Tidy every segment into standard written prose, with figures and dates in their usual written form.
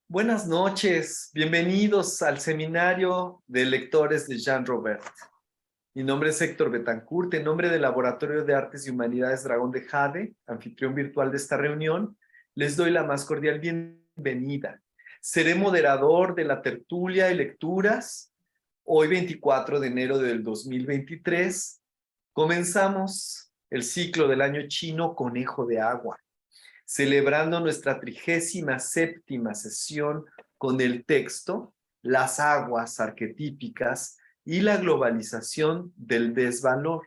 Buenas noches, bienvenidos al seminario de lectores de Jean Robert. Mi nombre es Héctor Betancourt, en nombre del Laboratorio de Artes y Humanidades Dragón de Jade, anfitrión virtual de esta reunión, les doy la más cordial bienvenida. Seré moderador de la tertulia y lecturas. Hoy, 24 de enero del 2023, comenzamos el ciclo del año chino Conejo de Agua, celebrando nuestra 37ª sesión con el texto Las aguas arquetípicas y la globalización del desvalor.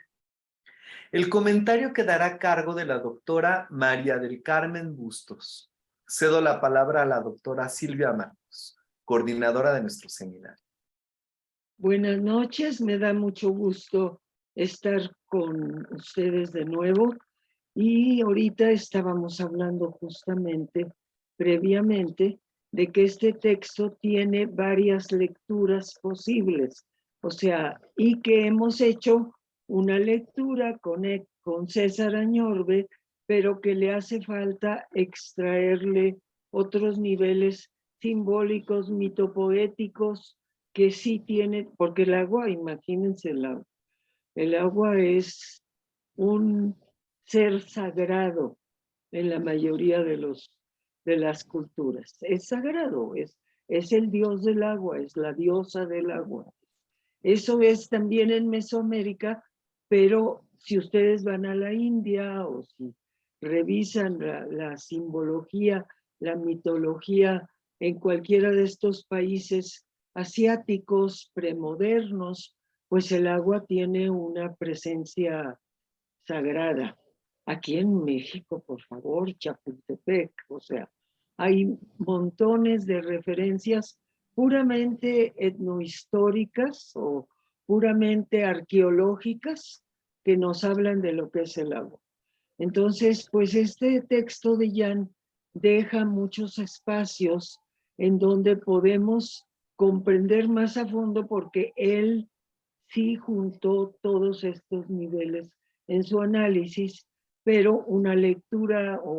El comentario quedará a cargo de la doctora María del Carmen Bustos. Cedo la palabra a la doctora Silvia Matos, coordinadora de nuestro seminario. Buenas noches, me da mucho gusto estar con ustedes de nuevo. Y ahorita estábamos hablando justamente, previamente, de que este texto tiene varias lecturas posibles. O sea, y que hemos hecho una lectura con César Añorbe, pero que le hace falta extraerle otros niveles simbólicos, mitopoéticos, que sí tiene, porque el agua, imagínense el agua es un ser sagrado en la mayoría de las culturas. Es sagrado, es el dios del agua, es la diosa del agua. Eso es también en Mesoamérica, pero si ustedes van a la India o si revisan la simbología, la mitología en cualquiera de estos países asiáticos premodernos, pues el agua tiene una presencia sagrada. Aquí en México, por favor, Chapultepec, o sea, hay montones de referencias puramente etnohistóricas o puramente arqueológicas que nos hablan de lo que es el agua. Entonces, pues este texto de Jan deja muchos espacios en donde podemos comprender más a fondo porque él sí juntó todos estos niveles en su análisis, pero una lectura o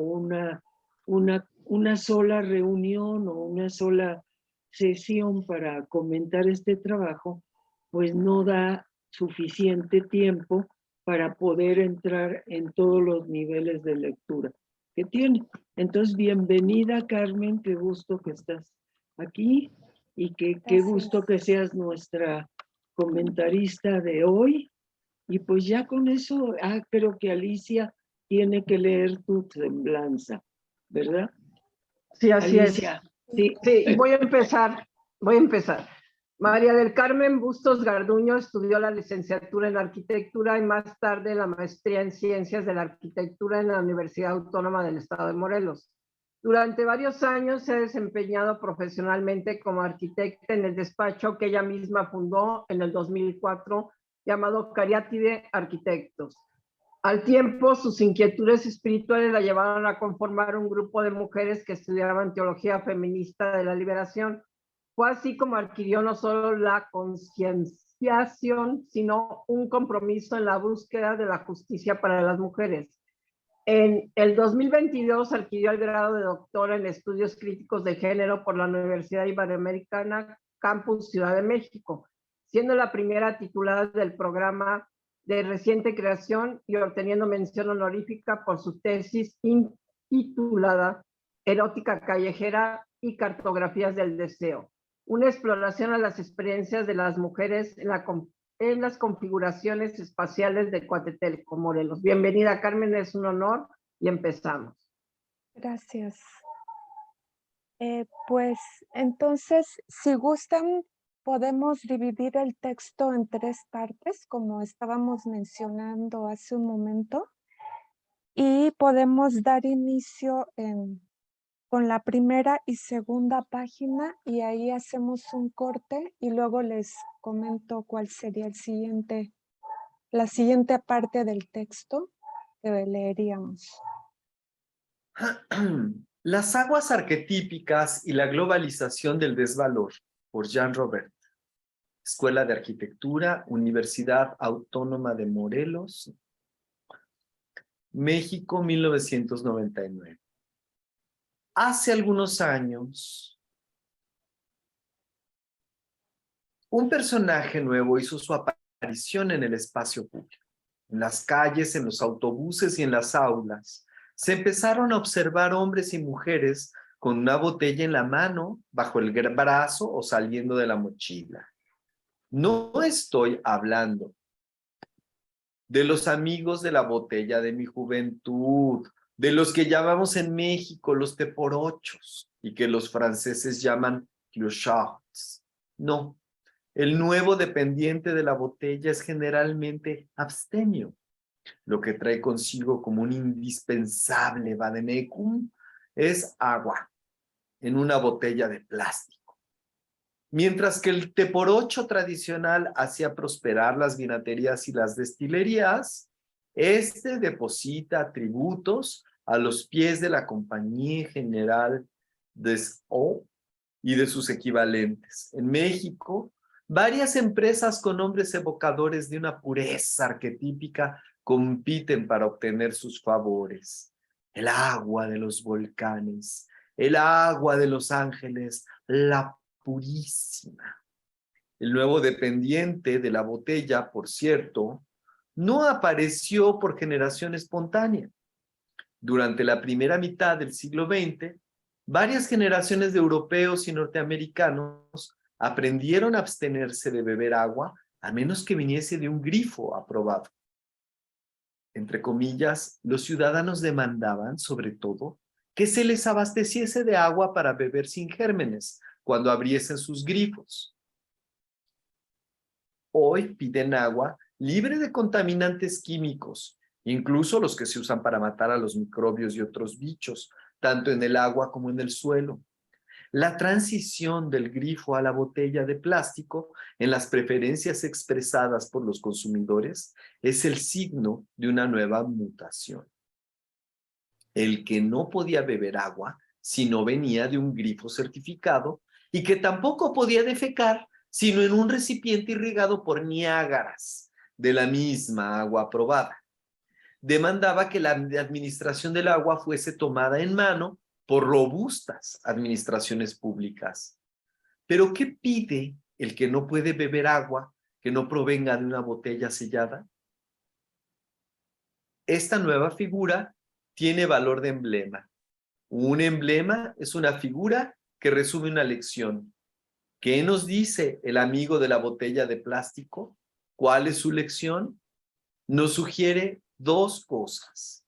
una sola reunión o una sola sesión para comentar este trabajo, pues no da suficiente tiempo para poder entrar en todos los niveles de lectura que tiene. Entonces, bienvenida, Carmen, qué gusto que estás aquí y qué gusto que seas nuestra comentarista de hoy. Y pues ya con eso, creo que Alicia tiene que leer tu semblanza, ¿verdad? Sí, así Alicia, es. sí. Sí, y voy a empezar. María del Carmen Bustos Garduño estudió la licenciatura en arquitectura y más tarde la maestría en ciencias de la arquitectura en la Universidad Autónoma del Estado de Morelos. Durante varios años se ha desempeñado profesionalmente como arquitecta en el despacho que ella misma fundó en el 2004, llamado Cariátide Arquitectos. Al tiempo, sus inquietudes espirituales la llevaron a conformar un grupo de mujeres que estudiaban teología feminista de la liberación. Fue así como adquirió no solo la concienciación, sino un compromiso en la búsqueda de la justicia para las mujeres. En el 2022 adquirió el grado de doctora en estudios críticos de género por la Universidad Iberoamericana Campus Ciudad de México, siendo la primera titulada del programa de reciente creación y obteniendo mención honorífica por su tesis intitulada Erótica callejera y cartografías del deseo, una exploración a las experiencias de las mujeres en las configuraciones espaciales de Coatetelco, Morelos. Bienvenida, Carmen, es un honor y empezamos. Gracias. Pues entonces, si gustan, podemos dividir el texto en 3 partes, como estábamos mencionando hace un momento, y podemos dar inicio con la primera y segunda página y ahí hacemos un corte y luego les comento cuál sería la siguiente parte del texto que leeríamos. Las aguas arquetípicas y la globalización del desvalor, por Jean Robert. Escuela de Arquitectura, Universidad Autónoma de Morelos, México, 1999. Hace algunos años, Un personaje nuevo hizo su aparición en el espacio público. En las calles, en los autobuses y en las aulas, se empezaron a observar hombres y mujeres con una botella en la mano, bajo el brazo o saliendo de la mochila. No estoy hablando de los amigos de la botella de mi juventud, de los que llamamos en México los teporochos y que los franceses llaman clochards. No, el nuevo dependiente de la botella es generalmente abstemio, lo que trae consigo como un indispensable vademecum es agua en una botella de plástico. Mientras que el teporocho tradicional hacía prosperar las vinaterías y las destilerías, este deposita tributos a los pies de la Compañía General de O y de sus equivalentes. En México, varias empresas con nombres evocadores de una pureza arquetípica compiten para obtener sus favores. El agua de los volcanes, el agua de los ángeles, la purísima. El nuevo dependiente de la botella, por cierto, no apareció por generación espontánea. Durante la primera mitad del siglo XX, varias generaciones de europeos y norteamericanos aprendieron a abstenerse de beber agua a menos que viniese de un grifo aprobado. Entre comillas, los ciudadanos demandaban, sobre todo, que se les abasteciese de agua para beber sin gérmenes cuando abriesen sus grifos. Hoy piden agua libre de contaminantes químicos, incluso los que se usan para matar a los microbios y otros bichos, tanto en el agua como en el suelo. La transición del grifo a la botella de plástico en las preferencias expresadas por los consumidores es el signo de una nueva mutación. El que no podía beber agua si no venía de un grifo certificado y que tampoco podía defecar sino en un recipiente irrigado por Niágaras de la misma agua aprobada. Demandaba que la administración del agua fuese tomada en mano por robustas administraciones públicas. ¿Pero qué pide el que no puede beber agua que no provenga de una botella sellada? Esta nueva figura tiene valor de emblema. Un emblema es una figura que resume una lección. ¿Qué nos dice el amigo de la botella de plástico? ¿Cuál es su lección? Nos sugiere dos cosas.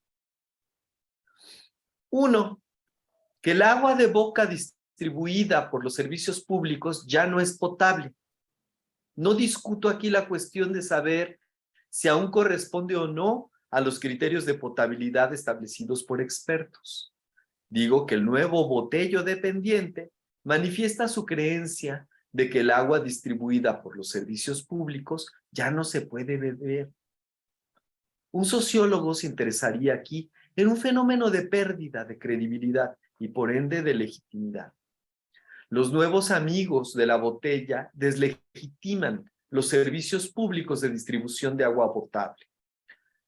Uno, que el agua de boca distribuida por los servicios públicos ya no es potable. No discuto aquí la cuestión de saber si aún corresponde o no a los criterios de potabilidad establecidos por expertos. Digo que el nuevo botello dependiente manifiesta su creencia de que el agua distribuida por los servicios públicos ya no se puede beber. Un sociólogo se interesaría aquí en un fenómeno de pérdida de credibilidad y por ende de legitimidad. Los nuevos amigos de la botella deslegitiman los servicios públicos de distribución de agua potable.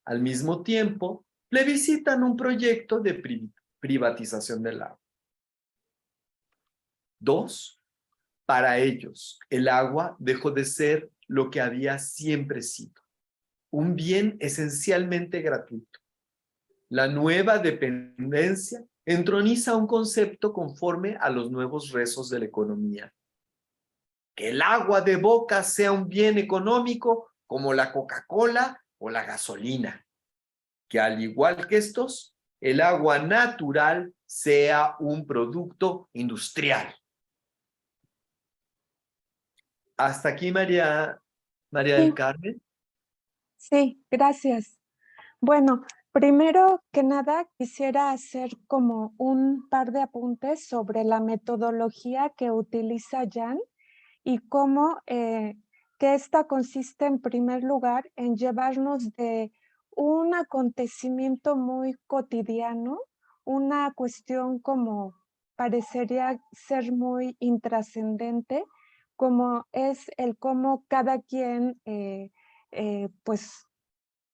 Al mismo tiempo, plebiscitan un proyecto de privatización del agua. Dos, para ellos, el agua dejó de ser lo que había siempre sido, un bien esencialmente gratuito. La nueva dependencia entroniza un concepto conforme a los nuevos rezos de la economía. Que el agua de boca sea un bien económico como la Coca-Cola o la gasolina. Que al igual que estos, el agua natural sea un producto industrial. Hasta aquí, María del Carmen. Sí, gracias. Bueno, primero que nada quisiera hacer como un par de apuntes sobre la metodología que utiliza Jan y cómo que esta consiste en primer lugar en llevarnos de un acontecimiento muy cotidiano, una cuestión como parecería ser muy intrascendente, como es el cómo cada quien pues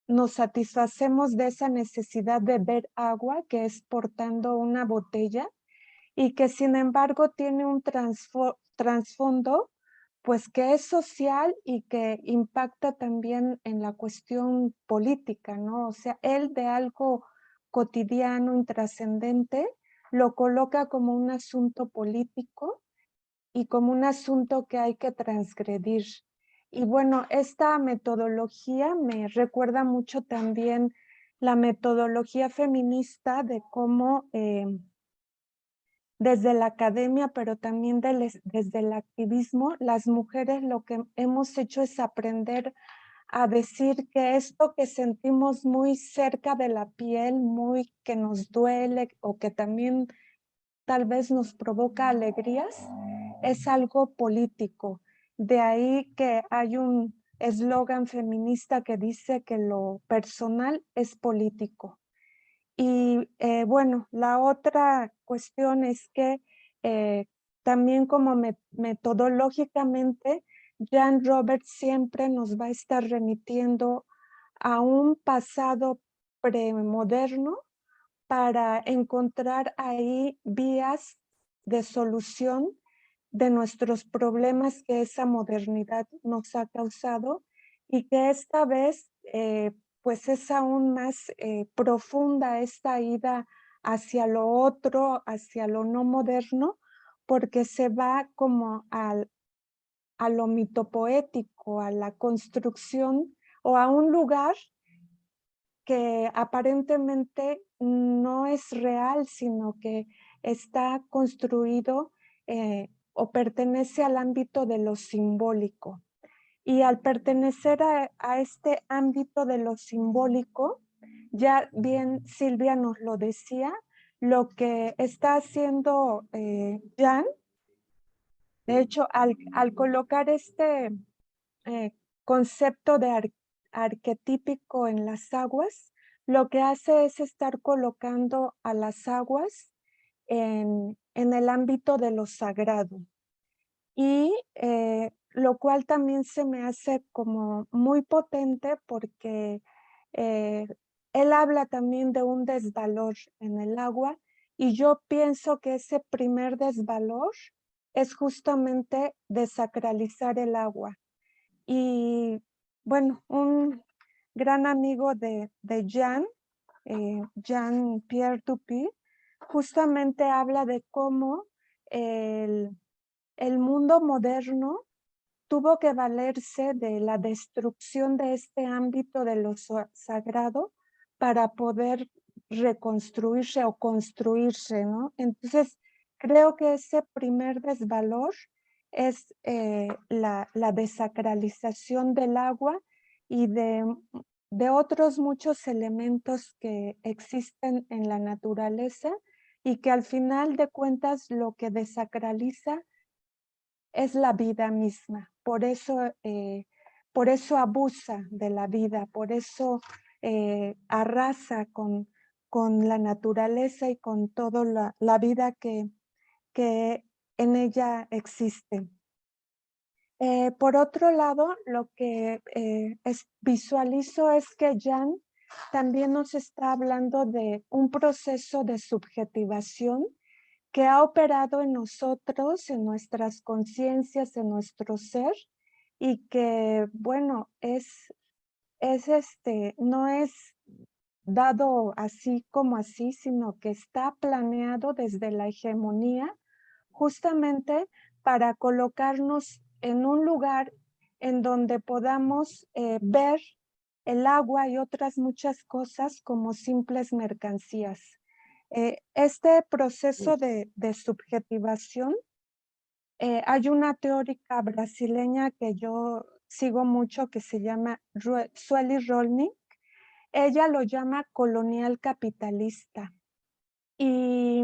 nos satisfacemos de esa necesidad de ver agua que es portando una botella y que sin embargo tiene un trasfondo pues que es social y que impacta también en la cuestión política, ¿no? O sea, él de algo cotidiano, intrascendente, lo coloca como un asunto político y como un asunto que hay que transgredir. Y bueno, esta metodología me recuerda mucho también la metodología feminista de cómo desde la academia, pero también desde el activismo, las mujeres lo que hemos hecho es aprender a decir que esto que sentimos muy cerca de la piel, muy que nos duele o que también tal vez nos provoca alegrías, es algo político. De ahí que hay un eslogan feminista que dice que lo personal es político. Y bueno, la otra cuestión es que también como metodológicamente, Jan Robert siempre nos va a estar remitiendo a un pasado premoderno para encontrar ahí vías de solución de nuestros problemas que esa modernidad nos ha causado y que esta vez pues es aún más profunda esta ida hacia lo otro, hacia lo no moderno, porque se va como a lo mitopoético, a la construcción o a un lugar que aparentemente no es real, sino que está construido o pertenece al ámbito de lo simbólico. Y al pertenecer a este ámbito de lo simbólico, ya bien Silvia nos lo decía, lo que está haciendo Jan, de hecho, al colocar este concepto de arquetípico en las aguas, lo que hace es estar colocando a las aguas en el ámbito de lo sagrado. Y lo cual también se me hace como muy potente porque él habla también de un desvalor en el agua y yo pienso que ese primer desvalor es justamente desacralizar el agua. Y bueno, un gran amigo de Jan, Jan Pierre Dupuy, justamente habla de cómo el mundo moderno tuvo que valerse de la destrucción de este ámbito de lo sagrado para poder reconstruirse o construirse, ¿no? Entonces, creo que ese primer desvalor es la desacralización del agua y de otros muchos elementos que existen en la naturaleza y que al final de cuentas lo que desacraliza es la vida misma. Por eso abusa de la vida, por eso arrasa con la naturaleza y con toda la vida que en ella existe. Por otro lado, lo que visualizo es que Jan también nos está hablando de un proceso de subjetivación que ha operado en nosotros, en nuestras conciencias, en nuestro ser, y que, bueno, no es dado así como así, sino que está planeado desde la hegemonía, justamente para colocarnos en un lugar en donde podamos ver el agua y otras muchas cosas como simples mercancías. Este proceso de subjetivación, hay una teórica brasileña que yo sigo mucho que se llama Sueli Rolnik. Ella lo llama colonial capitalista. Y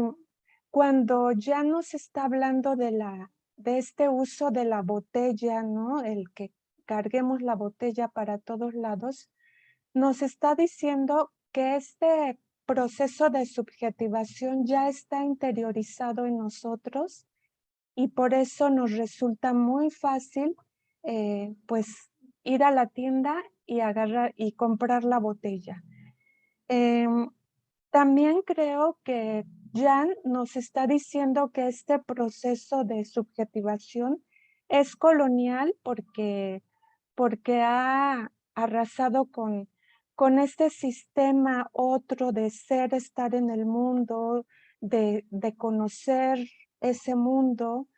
cuando ya nos está hablando de este uso de la botella, ¿no? El que carguemos la botella para todos lados, nos está diciendo que este proceso de subjetivación ya está interiorizado en nosotros y por eso nos resulta muy fácil pues ir a la tienda y agarrar y comprar la botella. También creo que Jan nos está diciendo que este proceso de subjetivación es colonial porque ha arrasado con este sistema otro de ser, estar en el mundo, de conocer ese mundo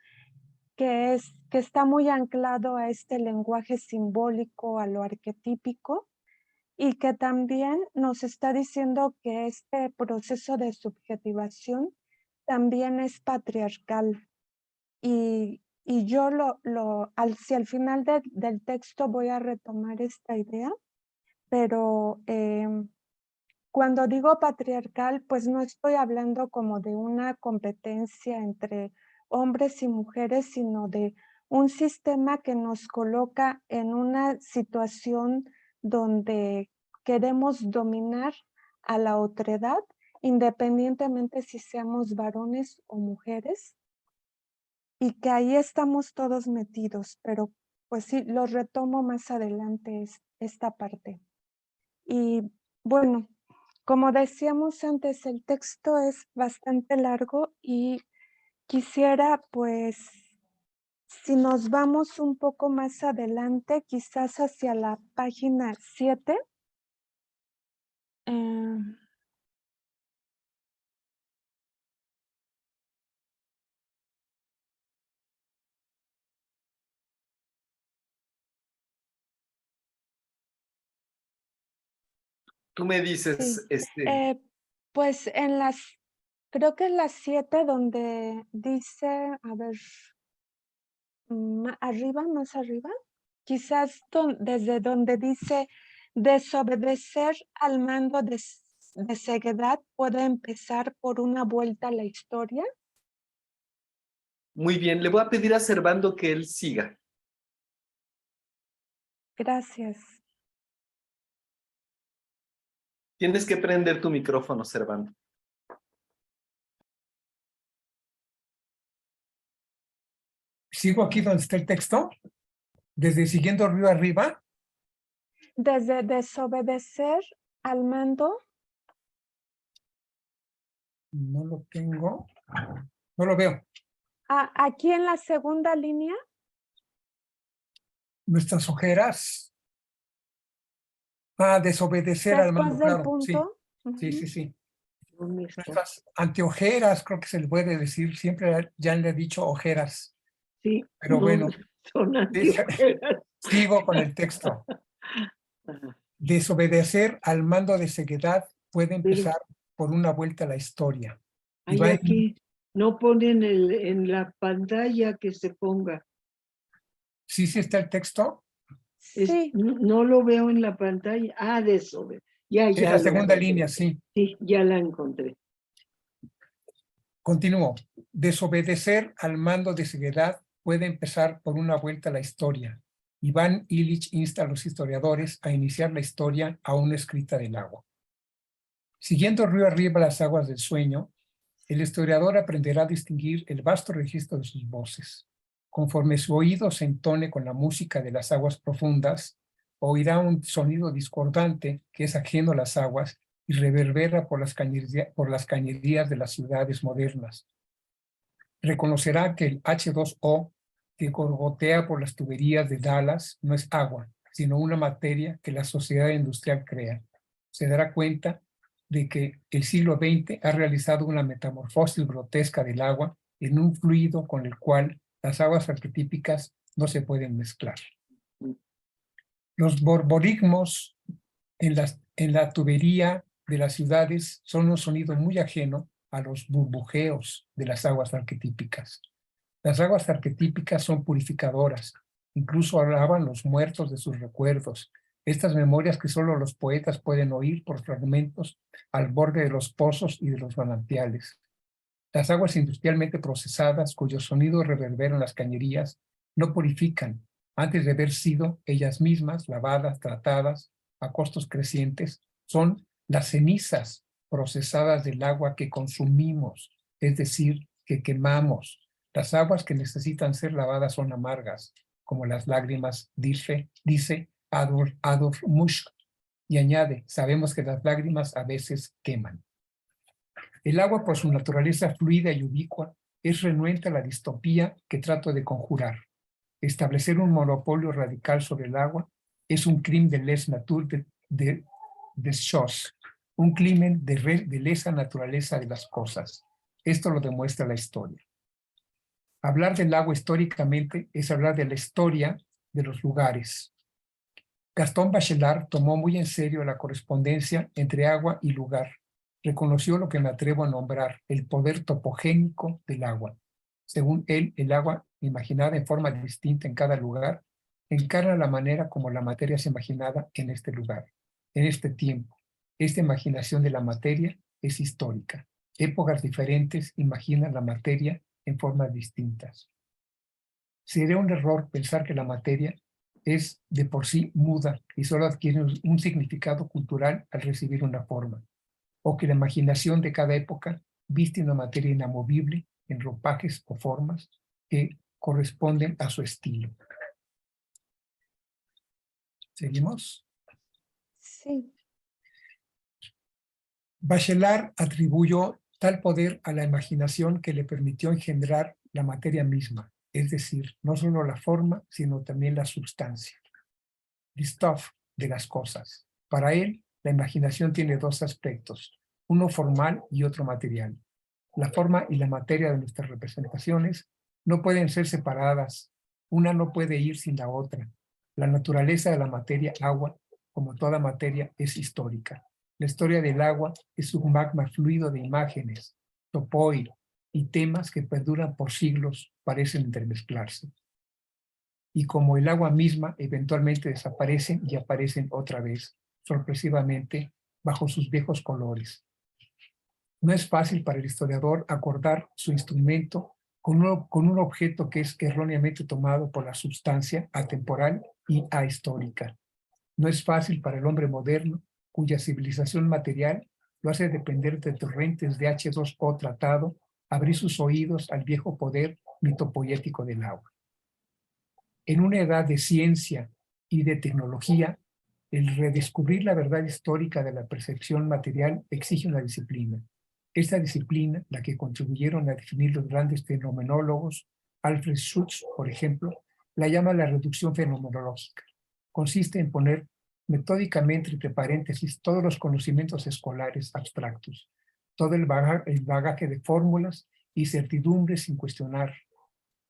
que está muy anclado a este lenguaje simbólico, a lo arquetípico, y que también nos está diciendo que este proceso de subjetivación también es patriarcal. Y yo si al final del texto voy a retomar esta idea, pero cuando digo patriarcal, pues no estoy hablando como de una competencia entre hombres y mujeres, sino de un sistema que nos coloca en una situación donde queremos dominar a la otredad, independientemente si seamos varones o mujeres, y que ahí estamos todos metidos, pero pues sí, lo retomo más adelante esta parte. Y bueno, como decíamos antes, el texto es bastante largo y quisiera, pues, si nos vamos un poco más adelante, quizás hacia la página 7. Tú me dices, Sí, pues creo que en las 7 donde dice, a ver, arriba, más arriba, quizás desde donde dice desobedecer al mando de ceguedad puede empezar por una vuelta a la historia. muy bien, le voy a pedir a Servando que él siga. Gracias. Tienes que prender tu micrófono, Servando. ¿Sigo aquí donde está el texto? ¿Desde siguiendo río arriba? Desde desobedecer al mando. No lo tengo. No lo veo. Aquí en la segunda línea. Nuestras ojeras. Desobedecer al Después mando, del claro. punto. Sí, sí, sí. ¿Dónde está? Nuestras anteojeras, creo que se le puede decir. Siempre ya le he dicho ojeras. Sí, Pero no, bueno, son anteojeras. sigo con el texto. Ajá. Desobedecer al mando de ceguedad puede Pero empezar por una vuelta a la historia. Y hay va aquí, no ponen en la pantalla que se ponga. ¿Sí está el texto? Sí. No lo veo en la pantalla. De eso. Ya En la lo segunda encontré. línea, sí. Sí, ya la encontré. Continúo. Desobedecer al mando de ceguedad puede empezar por una vuelta a la historia. Iván Illich insta a los historiadores a iniciar la historia aún escrita del agua. Siguiendo río arriba las aguas del sueño, el historiador aprenderá a distinguir el vasto registro de sus voces. Conforme su oído se entone con la música de las aguas profundas, oirá un sonido discordante que es ajeno a las aguas y reverbera por las cañerías de las ciudades modernas. Reconocerá que el H2O que gorgotea por las tuberías de Dallas no es agua, sino una materia que la sociedad industrial crea. Se dará cuenta de que el siglo XX ha realizado una metamorfosis grotesca del agua en un fluido con el cual las aguas arquetípicas no se pueden mezclar. Los borborismos en la tubería de las ciudades son un sonido muy ajeno a los burbujeos de las aguas arquetípicas. Las aguas arquetípicas son purificadoras, incluso alaban los muertos de sus recuerdos, estas memorias que solo los poetas pueden oír por fragmentos al borde de los pozos y de los manantiales. Las aguas industrialmente procesadas, cuyo sonido reverbera en las cañerías, no purifican, antes de haber sido ellas mismas lavadas, tratadas a costos crecientes, son las cenizas procesadas del agua que consumimos, es decir, que quemamos. Las aguas que necesitan ser lavadas son amargas, como las lágrimas, dice Adolf Musch, y añade, sabemos que las lágrimas a veces queman. El agua, por su naturaleza fluida y ubicua, es renuente a la distopía que trato de conjurar. Establecer un monopolio radical sobre el agua es un crimen de lesa natur de choses, un crimen de lesa naturaleza de las cosas. Esto lo demuestra la historia. Hablar del agua históricamente es hablar de la historia de los lugares. Gastón Bachelard tomó muy en serio la correspondencia entre agua y lugar. Reconoció lo que me atrevo a nombrar, el poder topogénico del agua. Según él, el agua, imaginada en forma distinta en cada lugar, encarna la manera como la materia es imaginada en este lugar, en este tiempo. Esta imaginación de la materia es histórica. Épocas diferentes imaginan la materia en formas distintas. Sería un error pensar que la materia es de por sí muda y solo adquiere un significado cultural al recibir una forma, o que la imaginación de cada época viste una materia inamovible en ropajes o formas que corresponden a su estilo. ¿Seguimos? Sí. Bachelard atribuyó tal poder a la imaginación que le permitió engendrar la materia misma, es decir, no solo la forma, sino también la sustancia. The stuff de las cosas. Para él, la imaginación tiene dos aspectos, uno formal y otro material. La forma y la materia de nuestras representaciones no pueden ser separadas, una no puede ir sin la otra. La naturaleza de la materia agua, como toda materia, es histórica. La historia del agua es un magma fluido de imágenes, topoi y temas que perduran por siglos, parecen entremezclarse. Y como el agua misma eventualmente desaparecen y aparecen otra vez, sorpresivamente, bajo sus viejos colores. No es fácil para el historiador acordar su instrumento con un objeto que es erróneamente tomado por la sustancia atemporal y ahistórica. No es fácil para el hombre moderno, cuya civilización material lo hace depender de torrentes de H2O tratado, abrir sus oídos al viejo poder mitopoético del agua. En una edad de ciencia y de tecnología, el redescubrir la verdad histórica de la percepción material exige una disciplina. Esta disciplina, la que contribuyeron a definir los grandes fenomenólogos, Alfred Schutz, por ejemplo, la llama la reducción fenomenológica. Consiste en poner metódicamente entre paréntesis todos los conocimientos escolares abstractos, todo el bagaje de fórmulas y certidumbres sin cuestionar,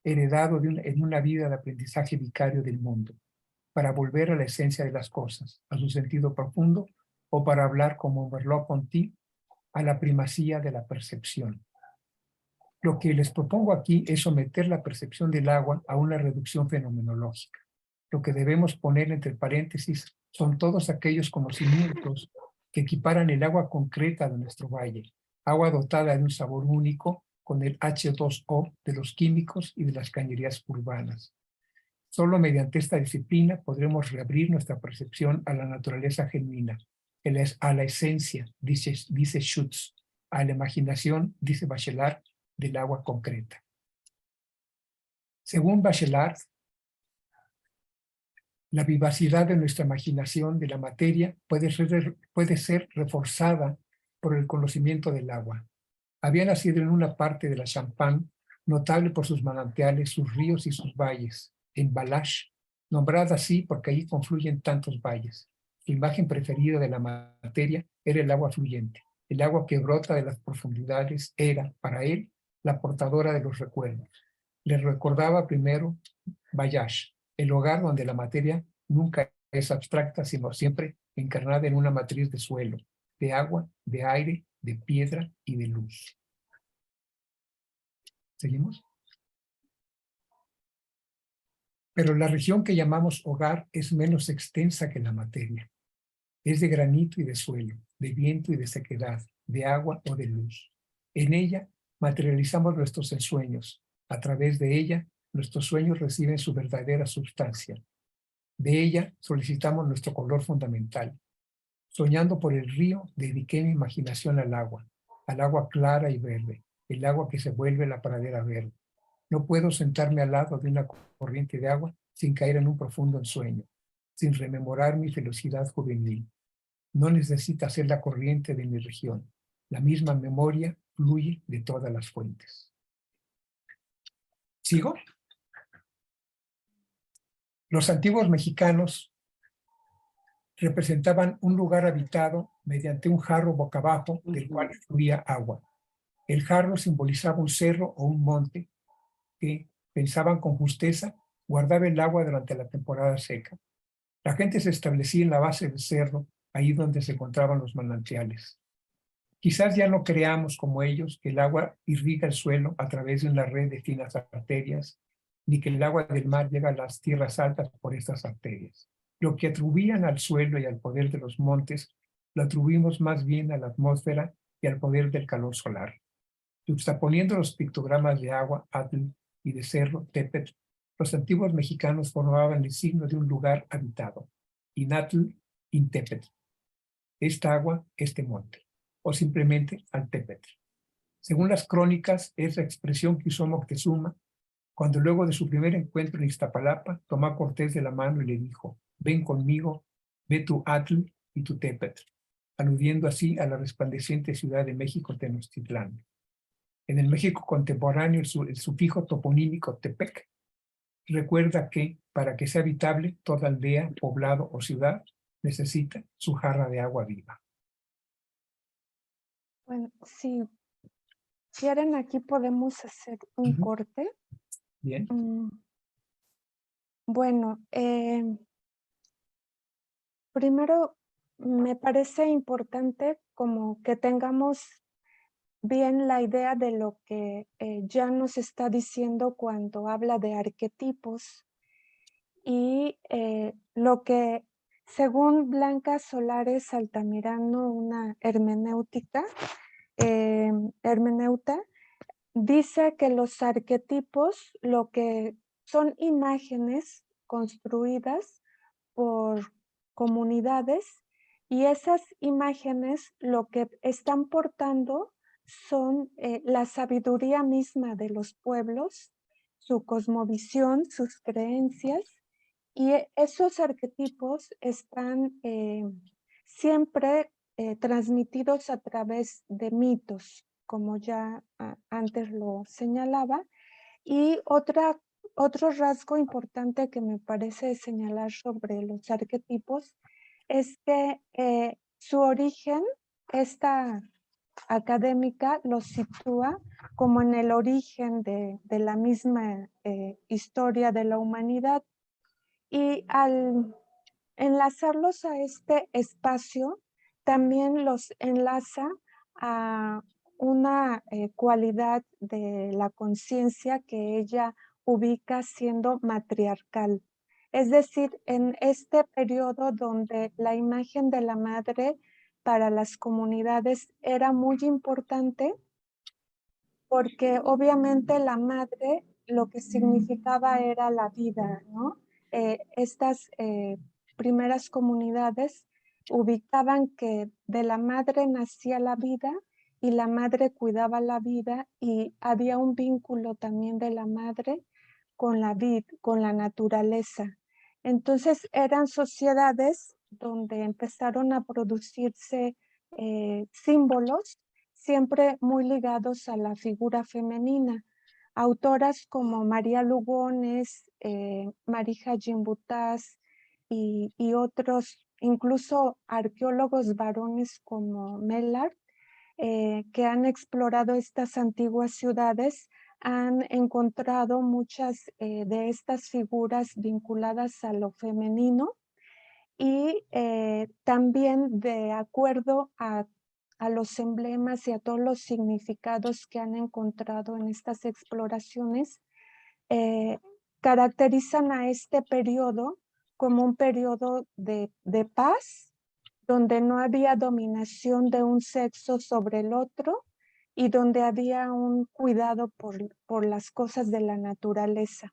heredado en una vida de aprendizaje vicario del mundo, para volver a la esencia de las cosas, a su sentido profundo, o para hablar como Merleau-Ponty, a la primacía de la percepción. Lo que les propongo aquí es someter la percepción del agua a una reducción fenomenológica. Lo que debemos poner entre paréntesis son todos aquellos conocimientos que equiparan el agua concreta de nuestro valle, agua dotada de un sabor único con el H2O de los químicos y de las cañerías urbanas. Solo mediante esta disciplina podremos reabrir nuestra percepción a la naturaleza genuina, a la esencia, dice Schutz, a la imaginación, dice Bachelard, del agua concreta. Según Bachelard, la vivacidad de nuestra imaginación de la materia puede ser reforzada por el conocimiento del agua. Había nacido en una parte de la Champagne, notable por sus manantiales, sus ríos y sus valles, en Balach, nombrada así porque allí confluyen tantos valles. Su imagen preferida de la materia era el agua fluyente. El agua que brota de las profundidades era, para él, la portadora de los recuerdos. Le recordaba primero Balach, el hogar donde la materia nunca es abstracta, sino siempre encarnada en una matriz de suelo, de agua, de aire, de piedra y de luz. ¿Seguimos? Pero la región que llamamos hogar es menos extensa que la materia. Es de granito y de suelo, de viento y de sequedad, de agua o de luz. En ella materializamos nuestros ensueños. A través de ella, nuestros sueños reciben su verdadera sustancia. De ella solicitamos nuestro color fundamental. Soñando por el río, dediqué mi imaginación al agua clara y verde, el agua que se vuelve la pradera verde. No puedo sentarme al lado de una corriente de agua sin caer en un profundo ensueño, sin rememorar mi felicidad juvenil. No necesita ser la corriente de mi región. La misma memoria fluye de todas las fuentes. ¿Sigo? Los antiguos mexicanos representaban un lugar habitado mediante un jarro boca abajo del cual fluía agua. El jarro simbolizaba un cerro o un monte que, pensaban con justeza, guardaba el agua durante la temporada seca. La gente se establecía en la base del cerro, ahí donde se encontraban los manantiales. Quizás ya no creamos como ellos que el agua irriga el suelo a través de una red de finas arterias, ni que el agua del mar llega a las tierras altas por estas arterias. Lo que atribuían al suelo y al poder de los montes, lo atribuimos más bien a la atmósfera y al poder del calor solar. Juxtaponiendo los pictogramas de agua, Atl, y de cerro, Tepetl, los antiguos mexicanos formaban el signo de un lugar habitado, Inatl, Intepetl, esta agua, este monte, o simplemente Altepetl. Según las crónicas, es la expresión que usó Moctezuma cuando luego de su primer encuentro en Iztapalapa, tomó a Cortés de la mano y le dijo: ven conmigo, ve tu Atl y tu Tepetl, aludiendo así a la resplandeciente ciudad de México, Tenochtitlán. En el México contemporáneo, el sufijo toponímico Tepec recuerda que, para que sea habitable, toda aldea, poblado o ciudad necesita su jarra de agua viva. Bueno, si quieren, aquí podemos hacer un corte. Bien. Bueno, primero me parece importante como que tengamos bien la idea de lo que ya nos está diciendo cuando habla de arquetipos y lo que, según Blanca Solares Altamirano, una hermeneuta, dice que los arquetipos lo que son imágenes construidas por comunidades y esas imágenes lo que están portando son la sabiduría misma de los pueblos, su cosmovisión, sus creencias, y esos arquetipos están siempre transmitidos a través de mitos, como ya antes lo señalaba. Y otro rasgo importante que me parece señalar sobre los arquetipos es que su origen, esta académica lo sitúa como en el origen de la misma historia de la humanidad, y al enlazarlos a este espacio también los enlaza a una cualidad de la conciencia que ella ubica siendo matriarcal. Es decir, en este periodo donde la imagen de la madre para las comunidades era muy importante, porque obviamente la madre lo que significaba era la vida, ¿no? Estas primeras comunidades ubicaban que de la madre nacía la vida y la madre cuidaba la vida, y había un vínculo también de la madre con la vida, con la naturaleza. Entonces eran sociedades donde empezaron a producirse símbolos siempre muy ligados a la figura femenina. Autoras como María Lugones, Marija Gimbutás y otros, incluso arqueólogos varones como Mellard, que han explorado estas antiguas ciudades, han encontrado muchas de estas figuras vinculadas a lo femenino, y también de acuerdo a los emblemas y a todos los significados que han encontrado en estas exploraciones, caracterizan a este periodo como un periodo de paz, donde no había dominación de un sexo sobre el otro y donde había un cuidado por las cosas de la naturaleza.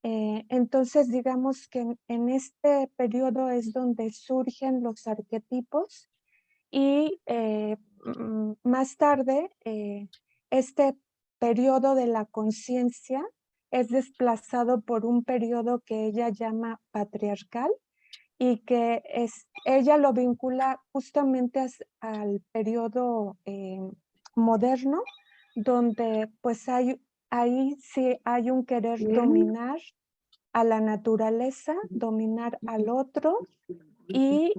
Entonces, digamos que en este periodo es donde surgen los arquetipos, y más tarde este periodo de la conciencia es desplazado por un periodo que ella llama patriarcal, y que ella lo vincula justamente al periodo moderno, donde pues ahí sí hay un querer dominar a la naturaleza, dominar al otro, y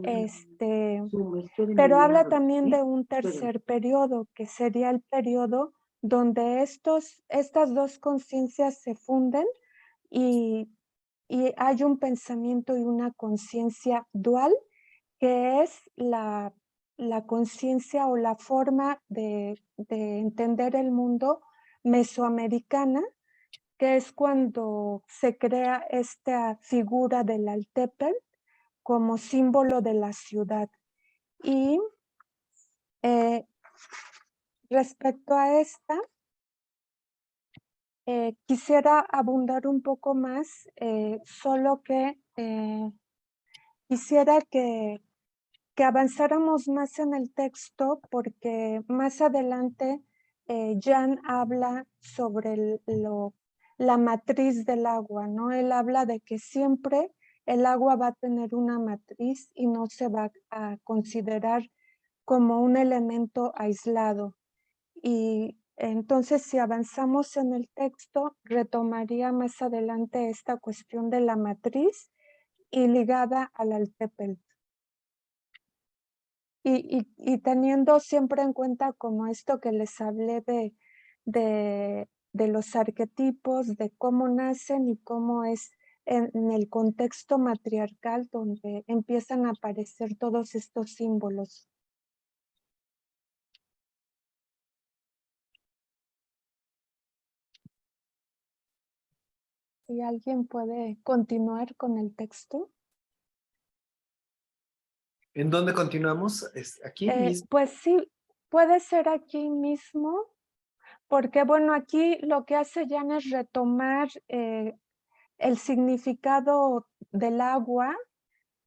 pero habla también de un tercer periodo, que sería el periodo donde estas dos conciencias se funden y hay un pensamiento y una conciencia dual, que es la conciencia o la forma de entender el mundo mesoamericana, que es cuando se crea esta figura del Altepetl como símbolo de la ciudad. Y respecto a esta, quisiera abundar un poco más, solo que quisiera que avanzáramos más en el texto, porque más adelante Jan habla sobre la matriz del agua, ¿no? Él habla de que siempre el agua va a tener una matriz y no se va a considerar como un elemento aislado. Y entonces, si avanzamos en el texto, retomaría más adelante esta cuestión de la matriz y ligada al Altepetl. Y teniendo siempre en cuenta como esto que les hablé de los arquetipos, de cómo nacen y cómo es en el contexto matriarcal donde empiezan a aparecer todos estos símbolos. ¿Y alguien puede continuar con el texto? ¿En dónde continuamos? ¿Aquí mismo? Pues sí, puede ser aquí mismo, porque bueno, aquí lo que hace Jan es retomar el significado del agua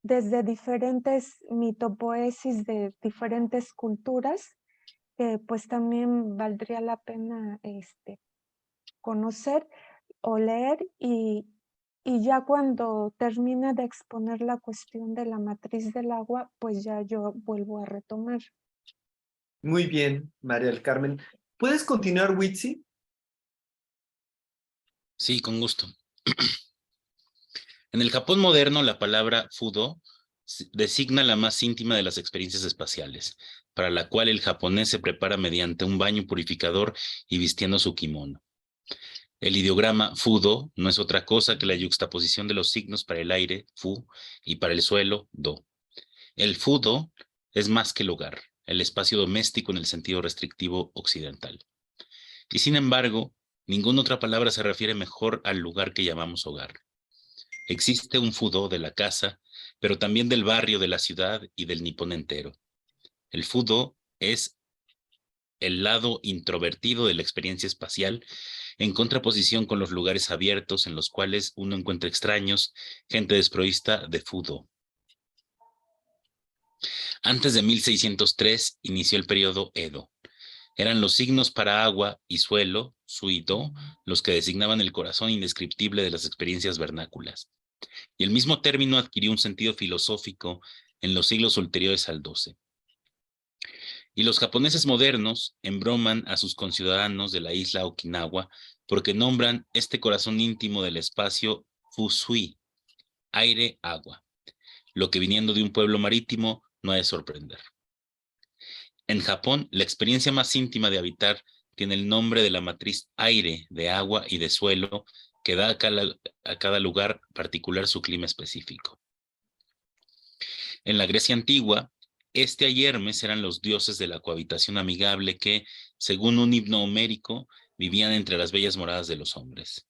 desde diferentes mitopoesis de diferentes culturas, que pues también valdría la pena conocer o leer, y ya cuando termine de exponer la cuestión de la matriz del agua, pues ya yo vuelvo a retomar. Muy bien, María del Carmen. ¿Puedes continuar, Witsi? Sí, con gusto. En el Japón moderno, la palabra fudo designa la más íntima de las experiencias espaciales, para la cual el japonés se prepara mediante un baño purificador y vistiendo su kimono. El ideograma fudo no es otra cosa que la yuxtaposición de los signos para el aire, fu, y para el suelo, do. El fudo es más que el hogar, el espacio doméstico en el sentido restrictivo occidental. Y sin embargo, ninguna otra palabra se refiere mejor al lugar que llamamos hogar. Existe un fudo de la casa, pero también del barrio, de la ciudad y del Nippon entero. El fudo es el lado introvertido de la experiencia espacial, en contraposición con los lugares abiertos en los cuales uno encuentra extraños, gente desprovista de fudo. Antes de 1603 inició el periodo Edo. Eran los signos para agua y suelo, su y do, los que designaban el corazón indescriptible de las experiencias vernáculas. Y el mismo término adquirió un sentido filosófico en los siglos ulteriores al XII. Y los japoneses modernos embroman a sus conciudadanos de la isla Okinawa porque nombran este corazón íntimo del espacio Fusui, aire-agua, lo que viniendo de un pueblo marítimo no ha de sorprender. En Japón, la experiencia más íntima de habitar tiene el nombre de la matriz aire, de agua y de suelo, que da a cada lugar particular su clima específico. En la Grecia antigua, Hestia y Hermes eran los dioses de la cohabitación amigable que, según un himno homérico, vivían entre las bellas moradas de los hombres.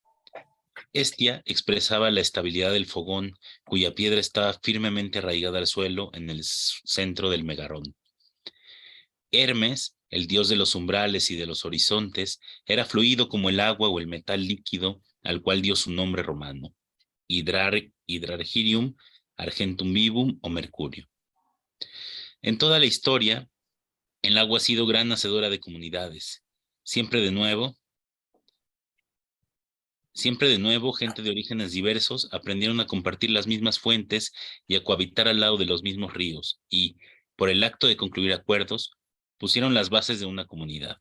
Hestia expresaba la estabilidad del fogón, cuya piedra estaba firmemente arraigada al suelo en el centro del megarrón. Hermes, el dios de los umbrales y de los horizontes, era fluido como el agua o el metal líquido, al cual dio su nombre romano, Hydrargyrium, Argentum vivum o Mercurio. En toda la historia, el agua ha sido gran hacedora de comunidades. Siempre de nuevo, gente de orígenes diversos aprendieron a compartir las mismas fuentes y a cohabitar al lado de los mismos ríos y, por el acto de concluir acuerdos, pusieron las bases de una comunidad.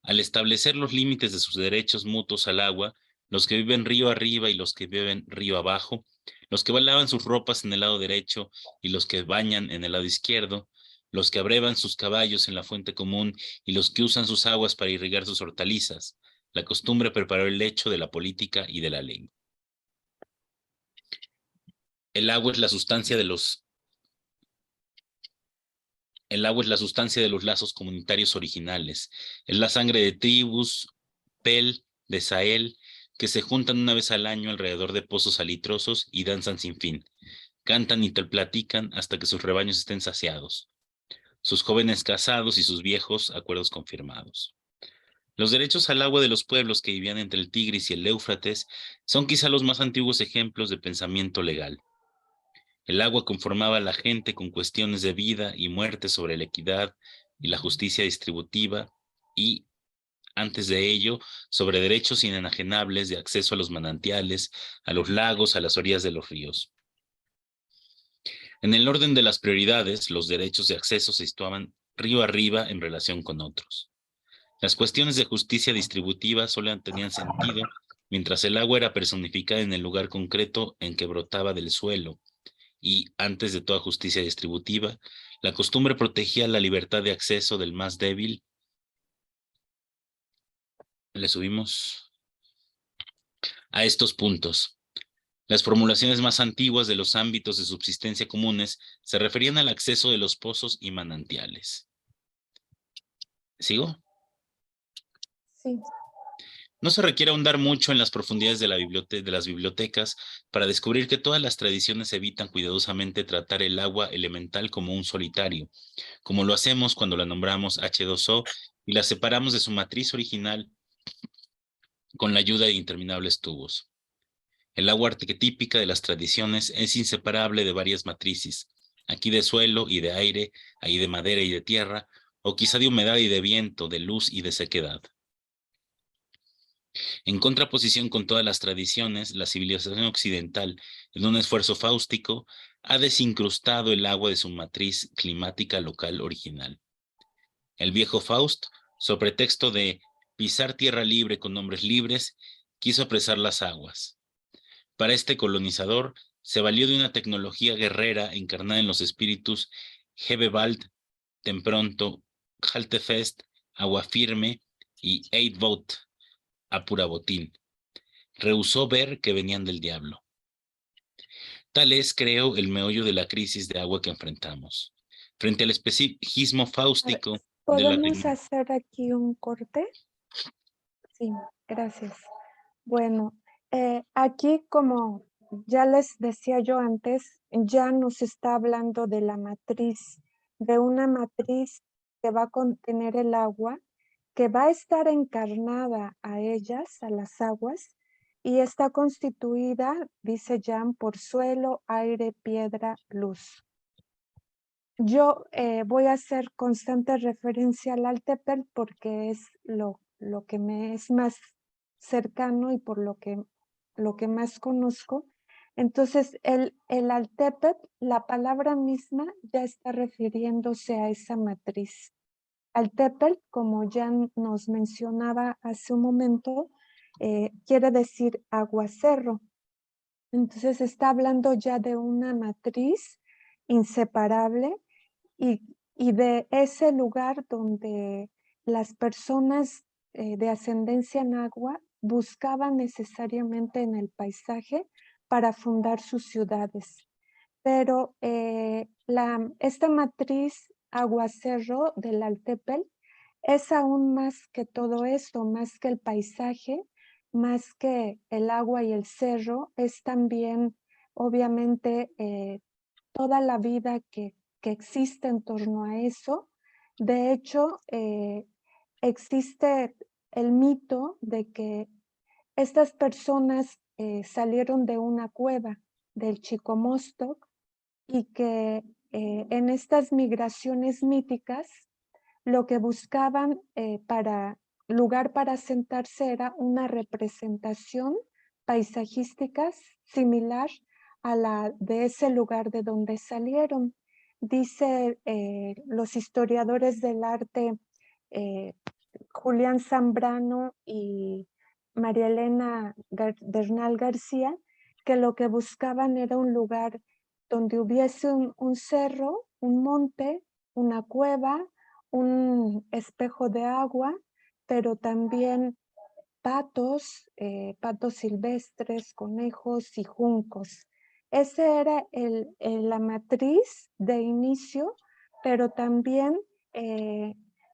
Al establecer los límites de sus derechos mutuos al agua, los que viven río arriba y los que viven río abajo, los que lavan sus ropas en el lado derecho y los que bañan en el lado izquierdo, los que abrevan sus caballos en la fuente común y los que usan sus aguas para irrigar sus hortalizas. La costumbre preparó el lecho de la política y de la ley. El agua es la sustancia de los lazos comunitarios originales. Es la sangre de tribus, Pel, de Sahel, que se juntan una vez al año alrededor de pozos salitrosos y danzan sin fin. Cantan y te platican hasta que sus rebaños estén saciados. Sus jóvenes casados y sus viejos acuerdos confirmados. Los derechos al agua de los pueblos que vivían entre el Tigris y el Éufrates son quizá los más antiguos ejemplos de pensamiento legal. El agua conformaba a la gente con cuestiones de vida y muerte sobre la equidad y la justicia distributiva y, antes de ello, sobre derechos inenajenables de acceso a los manantiales, a los lagos, a las orillas de los ríos. En el orden de las prioridades, los derechos de acceso se situaban río arriba en relación con otros. Las cuestiones de justicia distributiva solo tenían sentido mientras el agua era personificada en el lugar concreto en que brotaba del suelo, y, antes de toda justicia distributiva, la costumbre protegía la libertad de acceso del más débil. Le subimos a estos puntos. Las formulaciones más antiguas de los ámbitos de subsistencia comunes se referían al acceso de los pozos y manantiales. ¿Sigo? Sí. No se requiere ahondar mucho en las profundidades de las bibliotecas para descubrir que todas las tradiciones evitan cuidadosamente tratar el agua elemental como un solitario, como lo hacemos cuando la nombramos H2O y la separamos de su matriz original con la ayuda de interminables tubos. El agua arquetípica de las tradiciones es inseparable de varias matrices, aquí de suelo y de aire, ahí de madera y de tierra, o quizá de humedad y de viento, de luz y de sequedad. En contraposición con todas las tradiciones, la civilización occidental, en un esfuerzo fáustico, ha desincrustado el agua de su matriz climática local original. El viejo Faust, sobre pretexto de pisar tierra libre con hombres libres, quiso apresar las aguas. Para este colonizador, se valió de una tecnología guerrera encarnada en los espíritus Hebewald, Tempronto, Haltefest, Agua Firme y Eidvoet, Apura Botín. Rehusó ver que venían del diablo. Tal es, creo, el meollo de la crisis de agua que enfrentamos. Frente al espejismo fáustico de la ¿Podemos hacer aquí un corte? Sí, gracias. Bueno, aquí, como ya les decía yo antes, ya nos está hablando de la matriz, de una matriz que va a contener el agua, que va a estar encarnada a ellas, a las aguas, y está constituida, dice Jan, por suelo, aire, piedra, luz. Yo voy a hacer constante referencia al Altepetl porque es lo que me es más cercano y por lo que más conozco. Entonces, el Altepetl, la palabra misma ya está refiriéndose a esa matriz. Altepetl, como ya nos mencionaba hace un momento, quiere decir aguacerro. Entonces, está hablando ya de una matriz inseparable y de ese lugar donde las personas de ascendencia nahua buscaban necesariamente en el paisaje para fundar sus ciudades. Pero esta matriz aguacerro del Altepetl es aún más que todo esto, más que el paisaje, más que el agua y el cerro, es también obviamente toda la vida que existe en torno a eso. De hecho, existe el mito de que estas personas salieron de una cueva del Chicomostoc y que en estas migraciones míticas lo que buscaban para lugar para sentarse era una representación paisajística similar a la de ese lugar de donde salieron. Dice los historiadores del arte Julián Zambrano y María Elena Bernal García, que lo que buscaban era un lugar donde hubiese un cerro, un monte, una cueva, un espejo de agua, pero también patos, patos silvestres, conejos y juncos. Esa era la matriz de inicio, pero también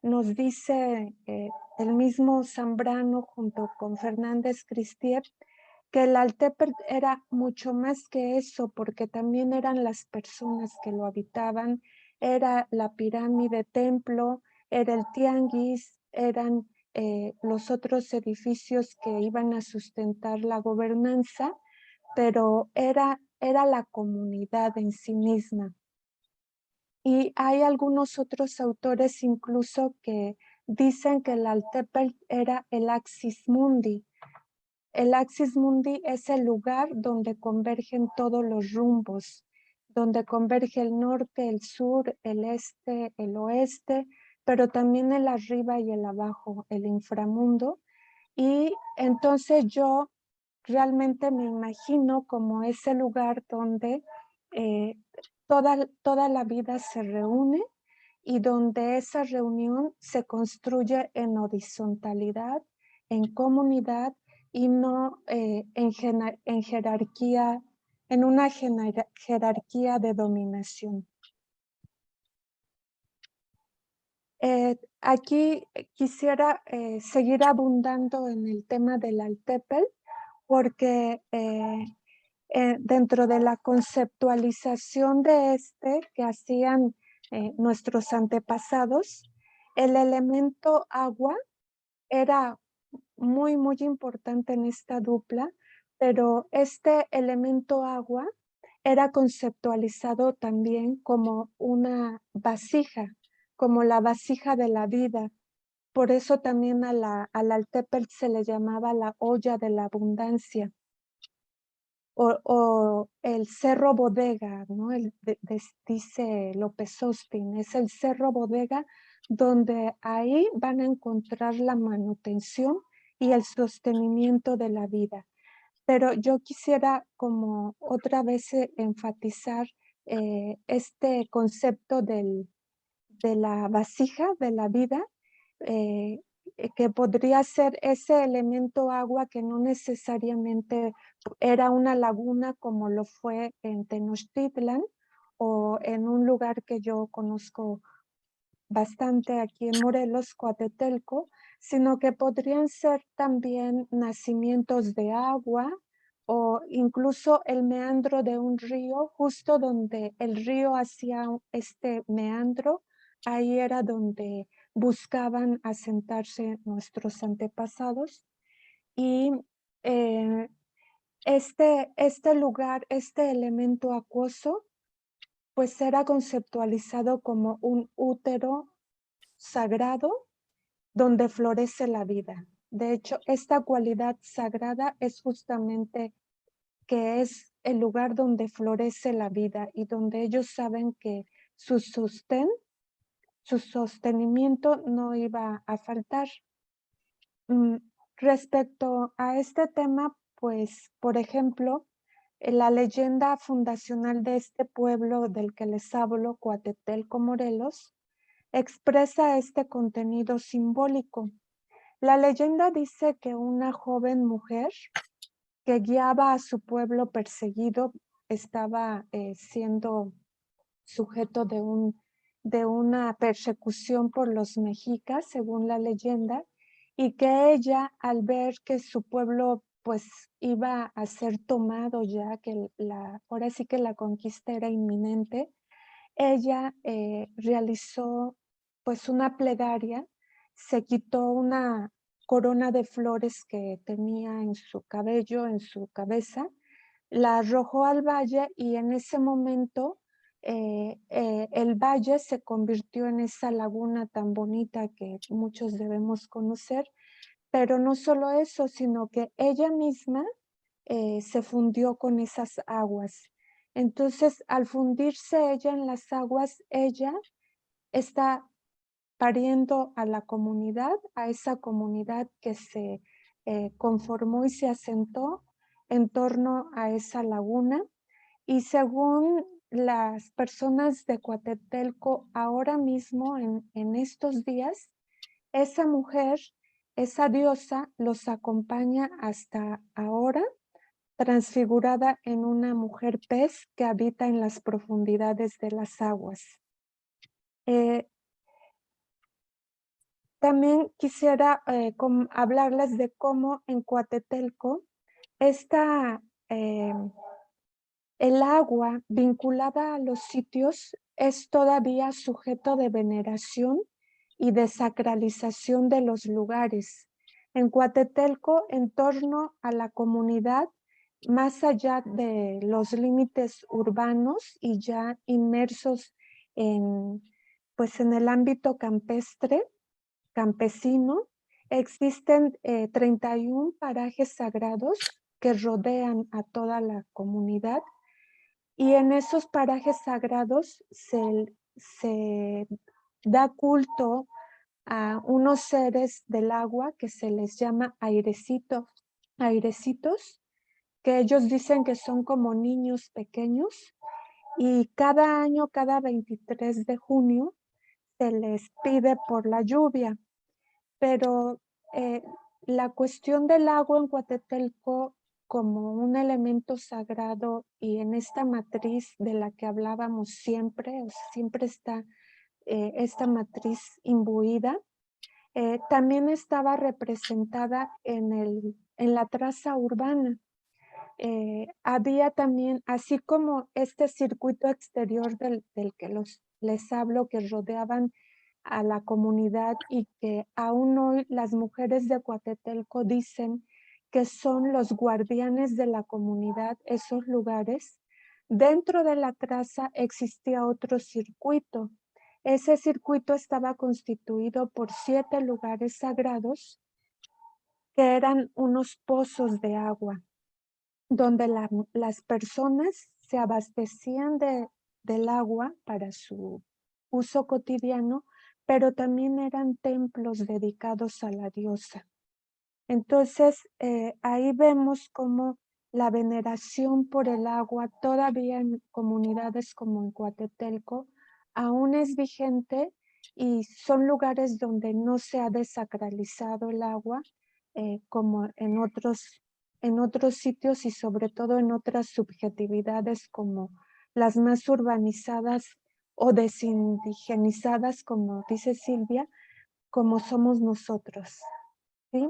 nos dice el mismo Zambrano junto con Fernández Cristier que el Altepetl era mucho más que eso, porque también eran las personas que lo habitaban, era la pirámide templo, era el tianguis, eran los otros edificios que iban a sustentar la gobernanza, pero era la comunidad en sí misma. Y hay algunos otros autores incluso que dicen que el Altepetl era el Axis Mundi. El Axis Mundi es el lugar donde convergen todos los rumbos, donde converge el norte, el sur, el este, el oeste, pero también el arriba y el abajo, el inframundo. Y entonces yo realmente me imagino como ese lugar donde toda la vida se reúne y donde esa reunión se construye en horizontalidad, en comunidad y no en jerarquía, en una jerarquía de dominación. Aquí quisiera seguir abundando en el tema del Altepetl porque dentro de la conceptualización de que hacían nuestros antepasados, el elemento agua era muy, muy importante en esta dupla, pero este elemento agua era conceptualizado también como una vasija, como la vasija de la vida. Por eso también al Altepetl se le llamaba la olla de la abundancia. O el Cerro Bodega, ¿no? Dice López Ospin, es el Cerro Bodega donde ahí van a encontrar la manutención y el sostenimiento de la vida. Pero yo quisiera como otra vez enfatizar este concepto de la vasija de la vida, que podría ser ese elemento agua que no necesariamente era una laguna como lo fue en Tenochtitlan o en un lugar que yo conozco bastante aquí en Morelos, Coatetelco, sino que podrían ser también nacimientos de agua o incluso el meandro de un río, justo donde el río hacía este meandro, ahí era donde buscaban asentarse nuestros antepasados. Y este lugar, este elemento acuoso, pues era conceptualizado como un útero sagrado donde florece la vida. De hecho, esta cualidad sagrada es justamente que es el lugar donde florece la vida y donde ellos saben que su sostenimiento no iba a faltar. Respecto a este tema, pues, por ejemplo, la leyenda fundacional de este pueblo del que les hablo, Coatetelco, Morelos, expresa este contenido simbólico. La leyenda dice que una joven mujer que guiaba a su pueblo perseguido estaba siendo sujeto de una persecución por los mexicas, según la leyenda, y que ella, al ver que su pueblo pues iba a ser tomado ya, que ahora sí que la conquista era inminente, ella realizó pues una plegaria, se quitó una corona de flores que tenía en su cabello, en su cabeza, la arrojó al valle y en ese momento el valle se convirtió en esa laguna tan bonita que muchos debemos conocer, pero no solo eso, sino que ella misma se fundió con esas aguas. Entonces, al fundirse ella en las aguas, ella está pariendo a la comunidad, a esa comunidad que se conformó y se asentó en torno a esa laguna. Y según las personas de Coatetelco, ahora mismo, en estos días, esa mujer, esa diosa, los acompaña hasta ahora, transfigurada en una mujer pez que habita en las profundidades de las aguas. También quisiera hablarles de cómo en Coatetelco el agua vinculada a los sitios es todavía sujeto de veneración y de sacralización de los lugares. En Coatetelco, en torno a la comunidad, más allá de los límites urbanos y ya inmersos pues en el ámbito campesino, existen 31 parajes sagrados que rodean a toda la comunidad. Y en esos parajes sagrados se da culto a unos seres del agua que se les llama airecitos, que ellos dicen que son como niños pequeños, y cada año, cada 23 de junio, se les pide por la lluvia. Pero la cuestión del agua en Coatetelco como un elemento sagrado y en esta matriz de la que hablábamos siempre, o sea, siempre está esta matriz imbuida, también estaba representada en la traza urbana. Había también, así como este circuito exterior del que les hablo, que rodeaban a la comunidad y que aún hoy las mujeres de Coatetelco dicen que son los guardianes de la comunidad, esos lugares. Dentro de la traza existía otro circuito. Ese circuito estaba constituido por 7 lugares sagrados que eran unos pozos de agua, donde las personas se abastecían del agua para su uso cotidiano, pero también eran templos dedicados a la diosa. Entonces, ahí vemos cómo la veneración por el agua todavía en comunidades como en Coatetelco aún es vigente y son lugares donde no se ha desacralizado el agua como en otros sitios y sobre todo en otras subjetividades como las más urbanizadas o desindigenizadas, como dice Silvia, como somos nosotros, ¿sí?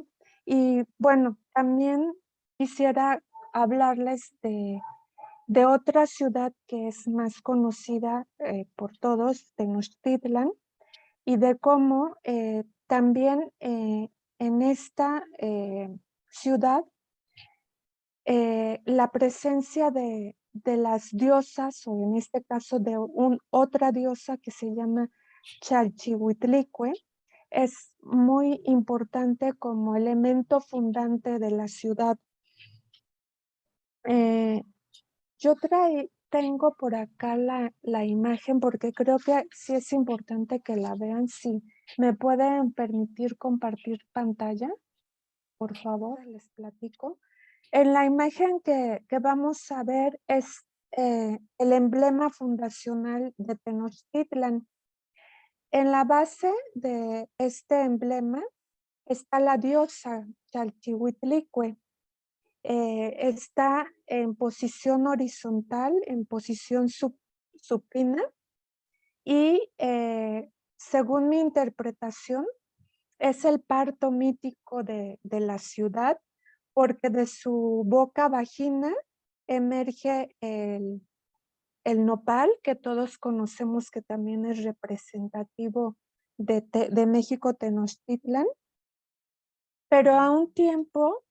Y bueno, también quisiera hablarles de otra ciudad que es más conocida por todos, Tenochtitlan, y de cómo también en esta ciudad la presencia de las diosas, o en este caso de otra diosa que se llama Chalchihuitlicue, es muy importante como elemento fundante de la ciudad. Yo tengo por acá la imagen porque creo que sí es importante que la vean. Si me pueden permitir compartir pantalla, por favor, les platico. En la imagen que vamos a ver es el emblema fundacional de Tenochtitlan. En la base de este emblema está la diosa Chalchihuitlicue. Está en posición horizontal, en posición supina, y según mi interpretación es el parto mítico de la ciudad, porque de su boca vagina emerge el nopal, que todos conocemos que también es representativo de México Tenochtitlan, pero a un tiempo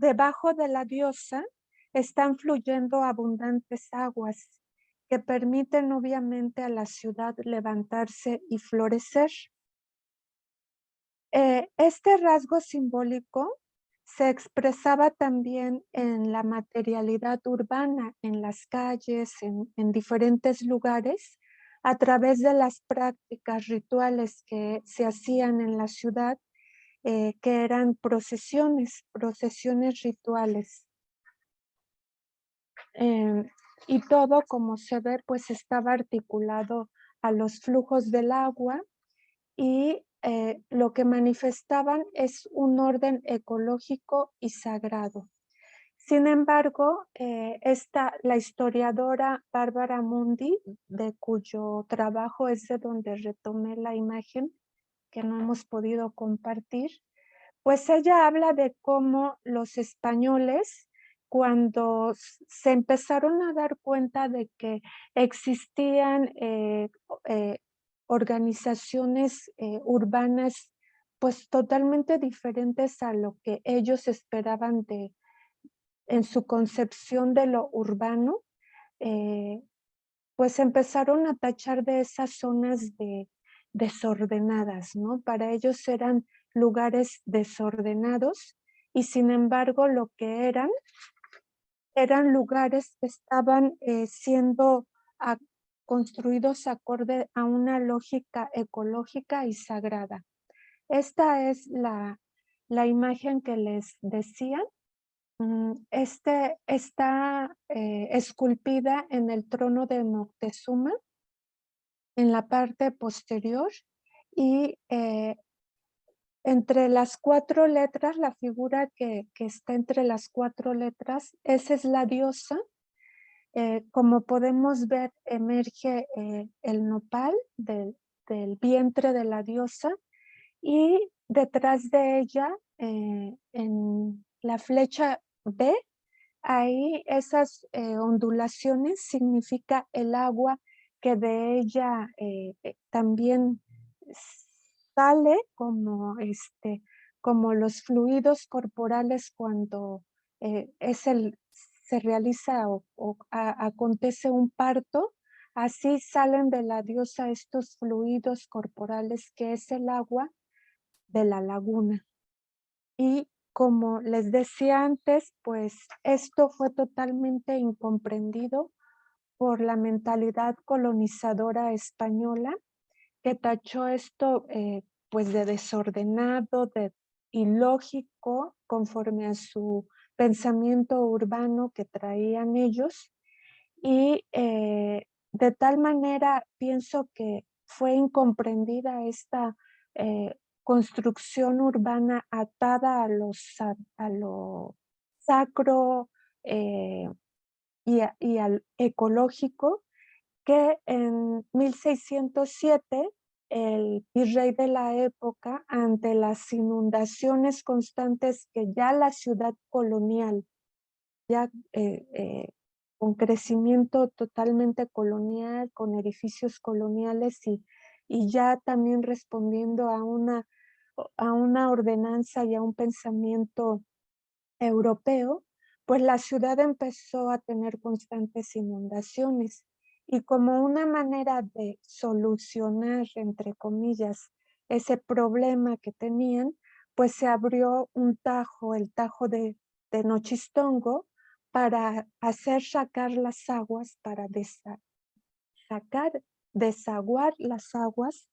debajo de la diosa están fluyendo abundantes aguas que permiten obviamente a la ciudad levantarse y florecer. Este rasgo simbólico se expresaba también en la materialidad urbana, en las calles, en diferentes lugares, a través de las prácticas rituales que se hacían en la ciudad, que eran procesiones rituales. Y todo, como se ve, pues estaba articulado a los flujos del agua y lo que manifestaban es un orden ecológico y sagrado. Sin embargo, la historiadora Bárbara Mundi, de cuyo trabajo es de donde retomé la imagen que no hemos podido compartir, pues ella habla de cómo los españoles, cuando se empezaron a dar cuenta de que existían organizaciones urbanas pues totalmente diferentes a lo que ellos esperaban en su concepción de lo urbano, pues empezaron a tachar de esas zonas desordenadas, ¿no? Para ellos eran lugares desordenados y sin embargo lo que eran lugares que estaban siendo construidos acorde a una lógica ecológica y sagrada. Esta es la imagen que les decía. Está esculpida en el trono de Moctezuma, en la parte posterior, y entre las 4 letras, la figura que está entre las 4 letras, esa es la diosa. Como podemos ver, emerge el nopal del vientre de la diosa y detrás de ella, en la flecha B, ahí esas ondulaciones significa el agua que de ella también sale como los fluidos corporales cuando se realiza o acontece un parto. Así salen de la diosa estos fluidos corporales que es el agua de la laguna. Y como les decía antes, pues esto fue totalmente incomprendido por la mentalidad colonizadora española, que tachó esto pues de desordenado, de ilógico, conforme a su pensamiento urbano que traían ellos. Y de tal manera pienso que fue incomprendida esta construcción urbana atada a lo sacro y al ecológico, que en 1607 el virrey de la época, ante las inundaciones constantes que ya la ciudad colonial, ya con crecimiento totalmente colonial, con edificios coloniales y ya también respondiendo a una ordenanza y a un pensamiento europeo, pues la ciudad empezó a tener constantes inundaciones. Y como una manera de solucionar, entre comillas, ese problema que tenían, pues se abrió un tajo, el tajo de Nochistongo, para hacer sacar las aguas, para desaguar las aguas,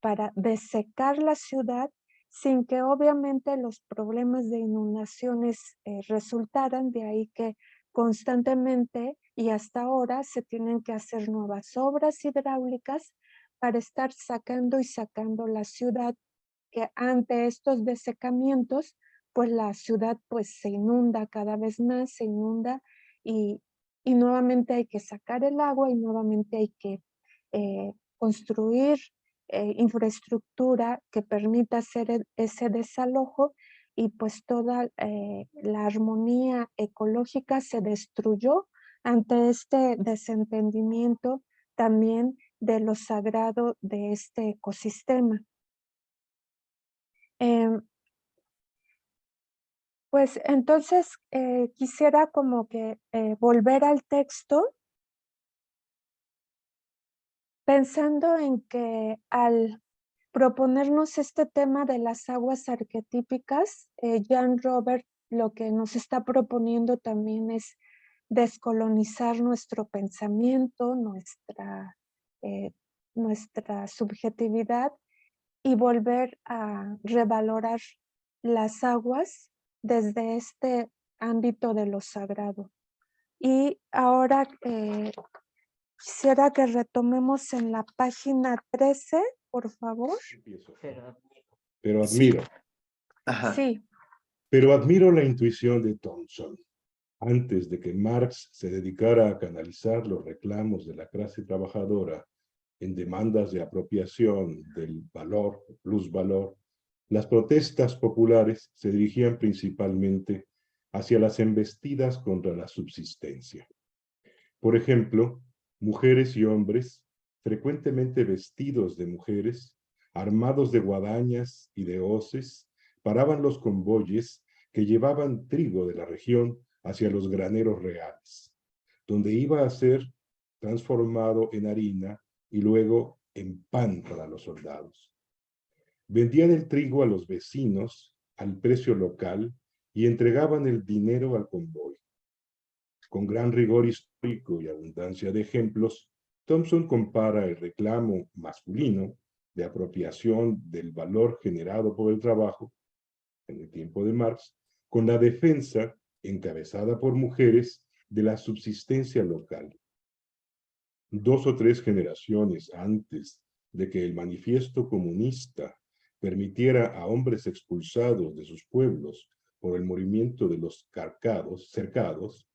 para desecar la ciudad, sin que obviamente los problemas de inundaciones resultaran. De ahí que constantemente y hasta ahora se tienen que hacer nuevas obras hidráulicas para estar sacando y sacando la ciudad, que ante estos desecamientos, pues la ciudad pues se inunda cada vez más, se inunda y nuevamente hay que sacar el agua y nuevamente hay que construir infraestructura que permita hacer ese desalojo, y pues toda la armonía ecológica se destruyó ante este desentendimiento también de lo sagrado de este ecosistema. Pues entonces quisiera como que volver al texto, pensando en que al proponernos este tema de las aguas arquetípicas, Jan Robert lo que nos está proponiendo también es descolonizar nuestro pensamiento, nuestra subjetividad, y volver a revalorar las aguas desde este ámbito de lo sagrado. Y ahora quisiera que retomemos en la página 13, por favor. Empiezo. Pero admiro. Ajá. Sí, Pero admiro la intuición de Thomson. Antes de que Marx se dedicara a canalizar los reclamos de la clase trabajadora en demandas de apropiación del valor, plusvalor, las protestas populares se dirigían principalmente hacia las embestidas contra la subsistencia. Por ejemplo, mujeres y hombres, frecuentemente vestidos de mujeres, armados de guadañas y de hoces, paraban los convoyes que llevaban trigo de la región hacia los graneros reales, donde iba a ser transformado en harina y luego en pan para los soldados. Vendían el trigo a los vecinos al precio local y entregaban el dinero al convoy. Con gran rigor histórico y abundancia de ejemplos, Thomson compara el reclamo masculino de apropiación del valor generado por el trabajo, en el tiempo de Marx, con la defensa, encabezada por mujeres, de la subsistencia local. 2 o 3 generaciones antes de que el manifiesto comunista permitiera a hombres expulsados de sus pueblos por el movimiento de los cercados,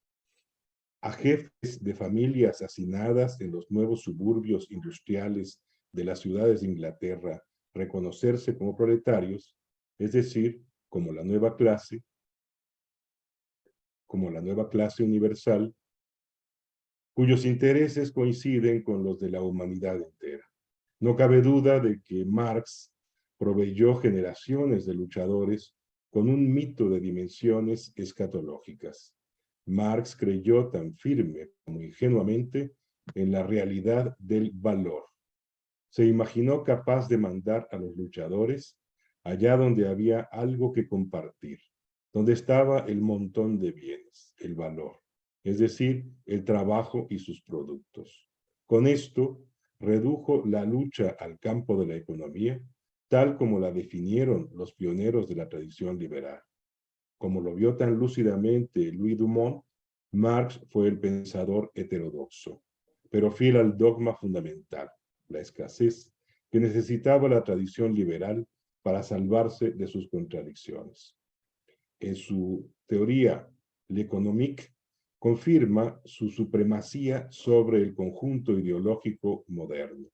a jefes de familias hacinadas en los nuevos suburbios industriales de las ciudades de Inglaterra reconocerse como proletarios, es decir, como la nueva clase universal, cuyos intereses coinciden con los de la humanidad entera. No cabe duda de que Marx proveyó generaciones de luchadores con un mito de dimensiones escatológicas. Marx creyó tan firme como ingenuamente en la realidad del valor. Se imaginó capaz de mandar a los luchadores allá donde había algo que compartir, donde estaba el montón de bienes, el valor, es decir, el trabajo y sus productos. Con esto, redujo la lucha al campo de la economía, tal como la definieron los pioneros de la tradición liberal. Como lo vio tan lúcidamente Louis Dumont, Marx fue el pensador heterodoxo, pero fiel al dogma fundamental, la escasez, que necesitaba la tradición liberal para salvarse de sus contradicciones. En su teoría, L'Économique confirma su supremacía sobre el conjunto ideológico moderno.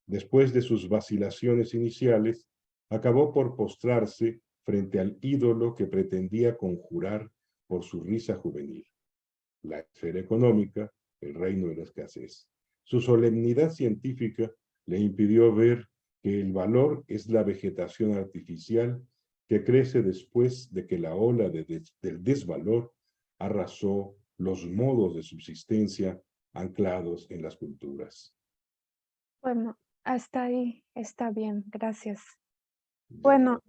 Después de sus vacilaciones iniciales, acabó por postrarse frente al ídolo que pretendía conjurar por su risa juvenil, la esfera económica, el reino de la escasez. Su solemnidad científica le impidió ver que el valor es la vegetación artificial que crece después de que la ola del desvalor arrasó los modos de subsistencia anclados en las culturas. bueno, hasta ahí está bien, gracias. Bueno,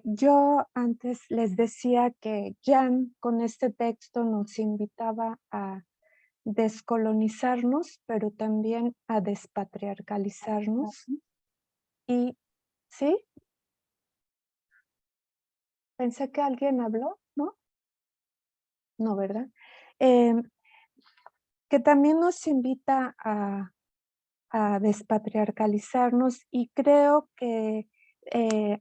yo antes les decía que Jan con este texto nos invitaba a descolonizarnos, pero también a despatriarcalizarnos. Y, ¿sí? Pensé que alguien habló, ¿no? No, ¿verdad? Que también nos invita a despatriarcalizarnos y creo que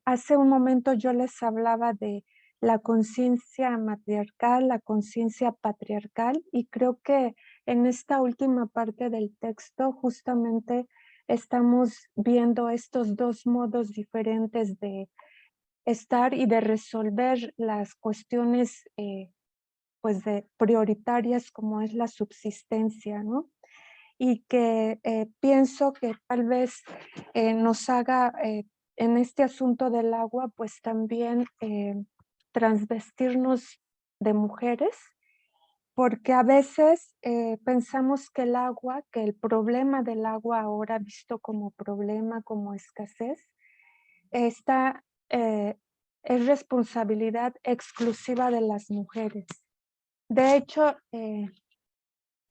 hace un momento yo les hablaba de la conciencia matriarcal, la conciencia patriarcal y creo que en esta última parte del texto justamente estamos viendo estos dos modos diferentes de estar y de resolver las cuestiones pues de prioritarias como es la subsistencia, ¿no? Y que pienso que tal vez nos haga en este asunto del agua, pues también transvestirnos de mujeres, porque a veces pensamos que el agua, que el problema del agua ahora visto como problema, como escasez, está, es responsabilidad exclusiva de las mujeres. De hecho,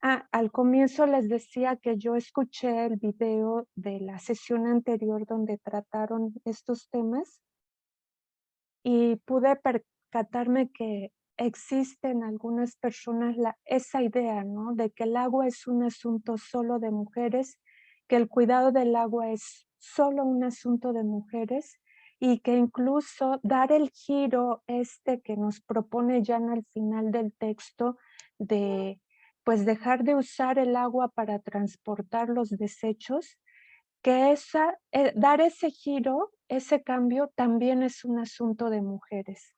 Al comienzo les decía que yo escuché el video de la sesión anterior donde trataron estos temas y pude percatarme que existe en algunas personas esa idea, ¿no? De que el agua es un asunto solo de mujeres, que el cuidado del agua es solo un asunto de mujeres y que incluso dar el giro que nos propone Jan al final del texto de pues dejar de usar el agua para transportar los desechos, que dar ese giro, ese cambio también es un asunto de mujeres.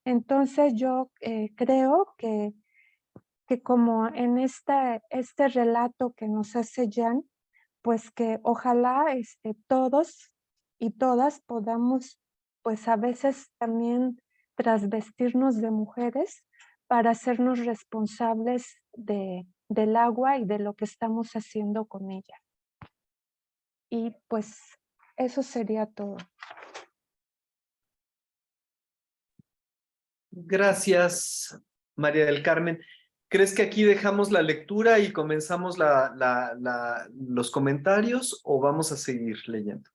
Entonces yo creo que como en este relato que nos hace Jan, pues que ojalá todos y todas podamos pues a veces también trasvestirnos de mujeres para hacernos responsables del agua y de lo que estamos haciendo con ella. Y pues eso sería todo. Gracias, María del Carmen. ¿Crees que aquí dejamos la lectura y comenzamos los comentarios o vamos a seguir leyendo?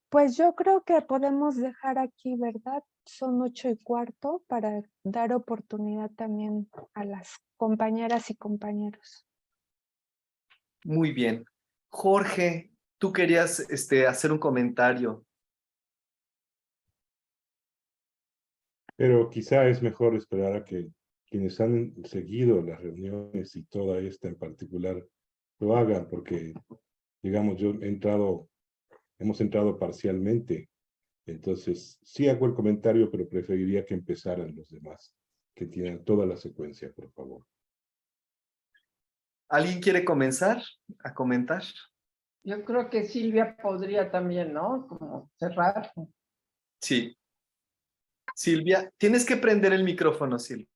Pues yo creo que podemos dejar aquí, ¿verdad? Son 8:15 para dar oportunidad también a las compañeras y compañeros. Muy bien. Jorge, tú querías hacer un comentario. Pero quizá es mejor esperar a que quienes han seguido las reuniones y toda esta en particular lo hagan, porque, digamos, hemos entrado parcialmente. Entonces, sí hago el comentario, pero preferiría que empezaran los demás, que tienen toda la secuencia, por favor. ¿Alguien quiere comenzar a comentar? Yo creo que Silvia podría también, ¿no? Como cerrar. Sí. Silvia, tienes que prender el micrófono, Silvia.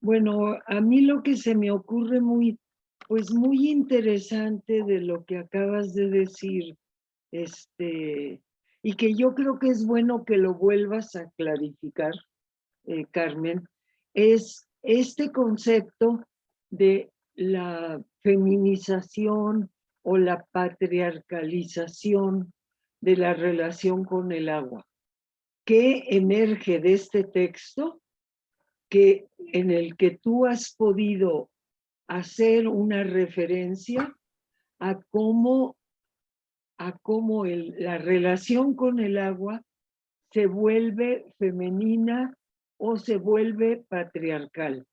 Bueno, a mí lo que se me ocurre muy interesante de lo que acabas de decir, y que yo creo que es bueno que lo vuelvas a clarificar, Carmen, es este concepto de la feminización o la patriarcalización de la relación con el agua, que emerge de este texto, en el que tú has podido hacer una referencia a cómo la relación con el agua se vuelve femenina o se vuelve patriarcal,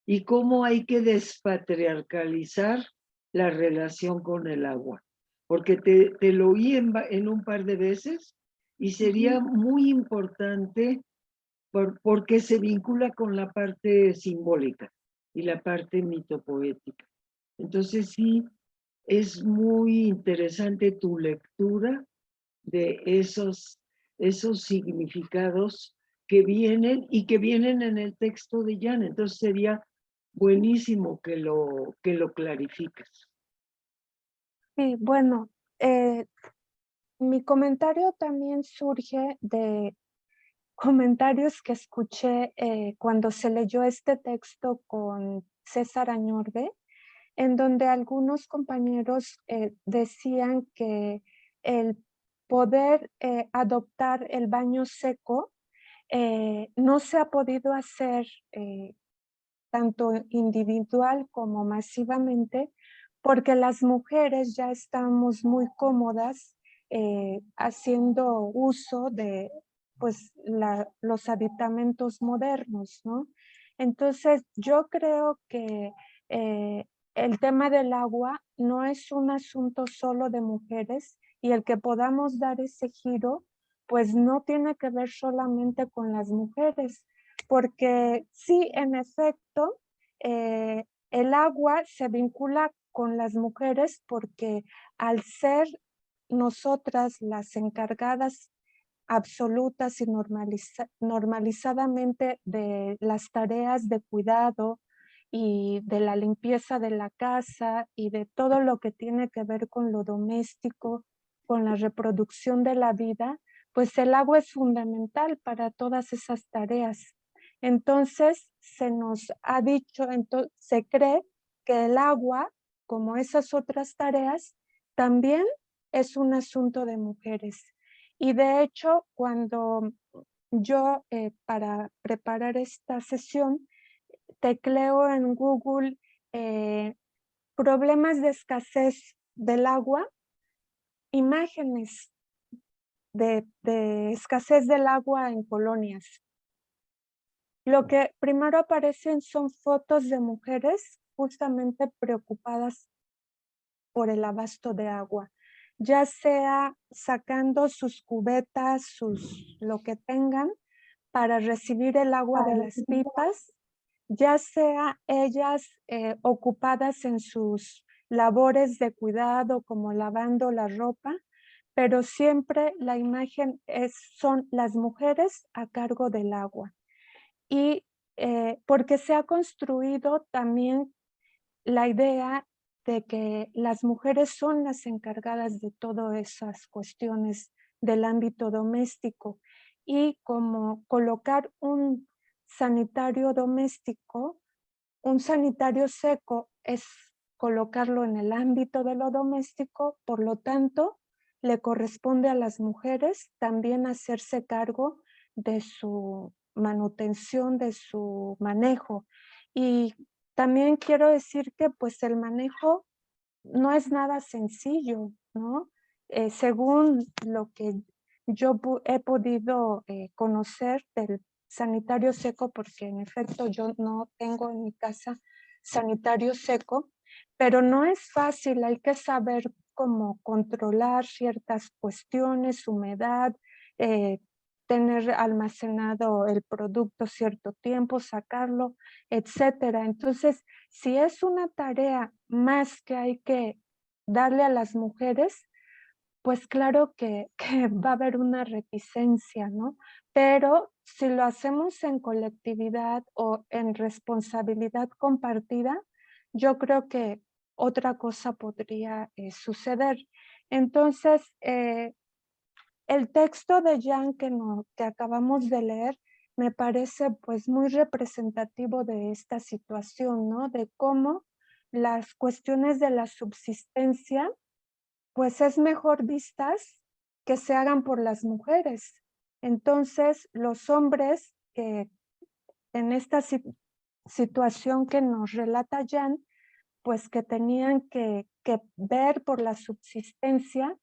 y cómo hay que despatriarcalizar la relación con el agua. Porque te lo oí en un par de veces y sería muy importante porque se vincula con la parte simbólica y la parte mitopoética. Entonces sí, es muy interesante tu lectura de esos significados que vienen en el texto de Jan. Entonces sería buenísimo que lo clarifiques. Sí, bueno, mi comentario también surge de comentarios que escuché cuando se leyó este texto con César Añorbe, en donde algunos compañeros decían que el poder adoptar el baño seco no se ha podido hacer tanto individual como masivamente, porque las mujeres ya estamos muy cómodas haciendo uso de pues, los aditamentos modernos, ¿no? Entonces, yo creo que el tema del agua no es un asunto solo de mujeres, y el que podamos dar ese giro, pues no tiene que ver solamente con las mujeres, porque sí, en efecto, el agua se vincula con las mujeres porque al ser nosotras las encargadas absolutas y normalizadamente de las tareas de cuidado y de la limpieza de la casa y de todo lo que tiene que ver con lo doméstico, con la reproducción de la vida, pues el agua es fundamental para todas esas tareas. Entonces se nos ha dicho, se cree que el agua, como esas otras tareas, también es un asunto de mujeres. Y de hecho, cuando yo para preparar esta sesión, tecleo en Google problemas de escasez del agua, imágenes de escasez del agua en colonias. Lo que primero aparecen son fotos de mujeres justamente preocupadas por el abasto de agua, ya sea sacando sus cubetas, lo que tengan para recibir el agua de las pipas, ya sea ellas ocupadas en sus labores de cuidado como lavando la ropa, pero siempre la imagen son las mujeres a cargo del agua. Y porque se ha construido también la idea de que las mujeres son las encargadas de todas esas cuestiones del ámbito doméstico, y como colocar un sanitario doméstico, un sanitario seco es colocarlo en el ámbito de lo doméstico, por lo tanto, le corresponde a las mujeres también hacerse cargo de su manutención, de su manejo. Y también quiero decir que pues el manejo no es nada sencillo, ¿no? Según lo que yo he podido conocer del sanitario seco, porque en efecto yo no tengo en mi casa sanitario seco, pero no es fácil, hay que saber cómo controlar ciertas cuestiones, humedad, tener almacenado el producto cierto tiempo, sacarlo, etcétera. Entonces, si es una tarea más que hay que darle a las mujeres, pues claro que va a haber una reticencia, ¿no? Pero si lo hacemos en colectividad o en responsabilidad compartida, yo creo que otra cosa podría suceder. Entonces, el texto de Jan que acabamos de leer me parece pues muy representativo de esta situación, ¿no? De cómo las cuestiones de la subsistencia pues es mejor vistas que se hagan por las mujeres. Entonces, los hombres que en esta situación que nos relata Jan, pues que tenían que ver por la subsistencia,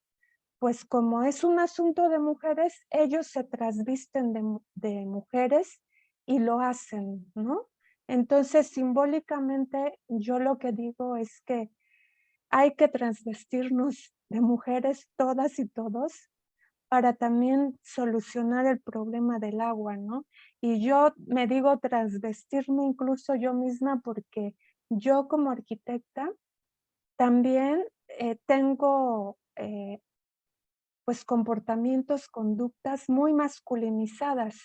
pues como es un asunto de mujeres, ellos se trasvisten de mujeres y lo hacen, ¿no? Entonces, simbólicamente, yo lo que digo es que hay que transvestirnos de mujeres todas y todos para también solucionar el problema del agua, ¿no? Y yo me digo transvestirme incluso yo misma porque yo como arquitecta también tengo pues comportamientos, conductas muy masculinizadas,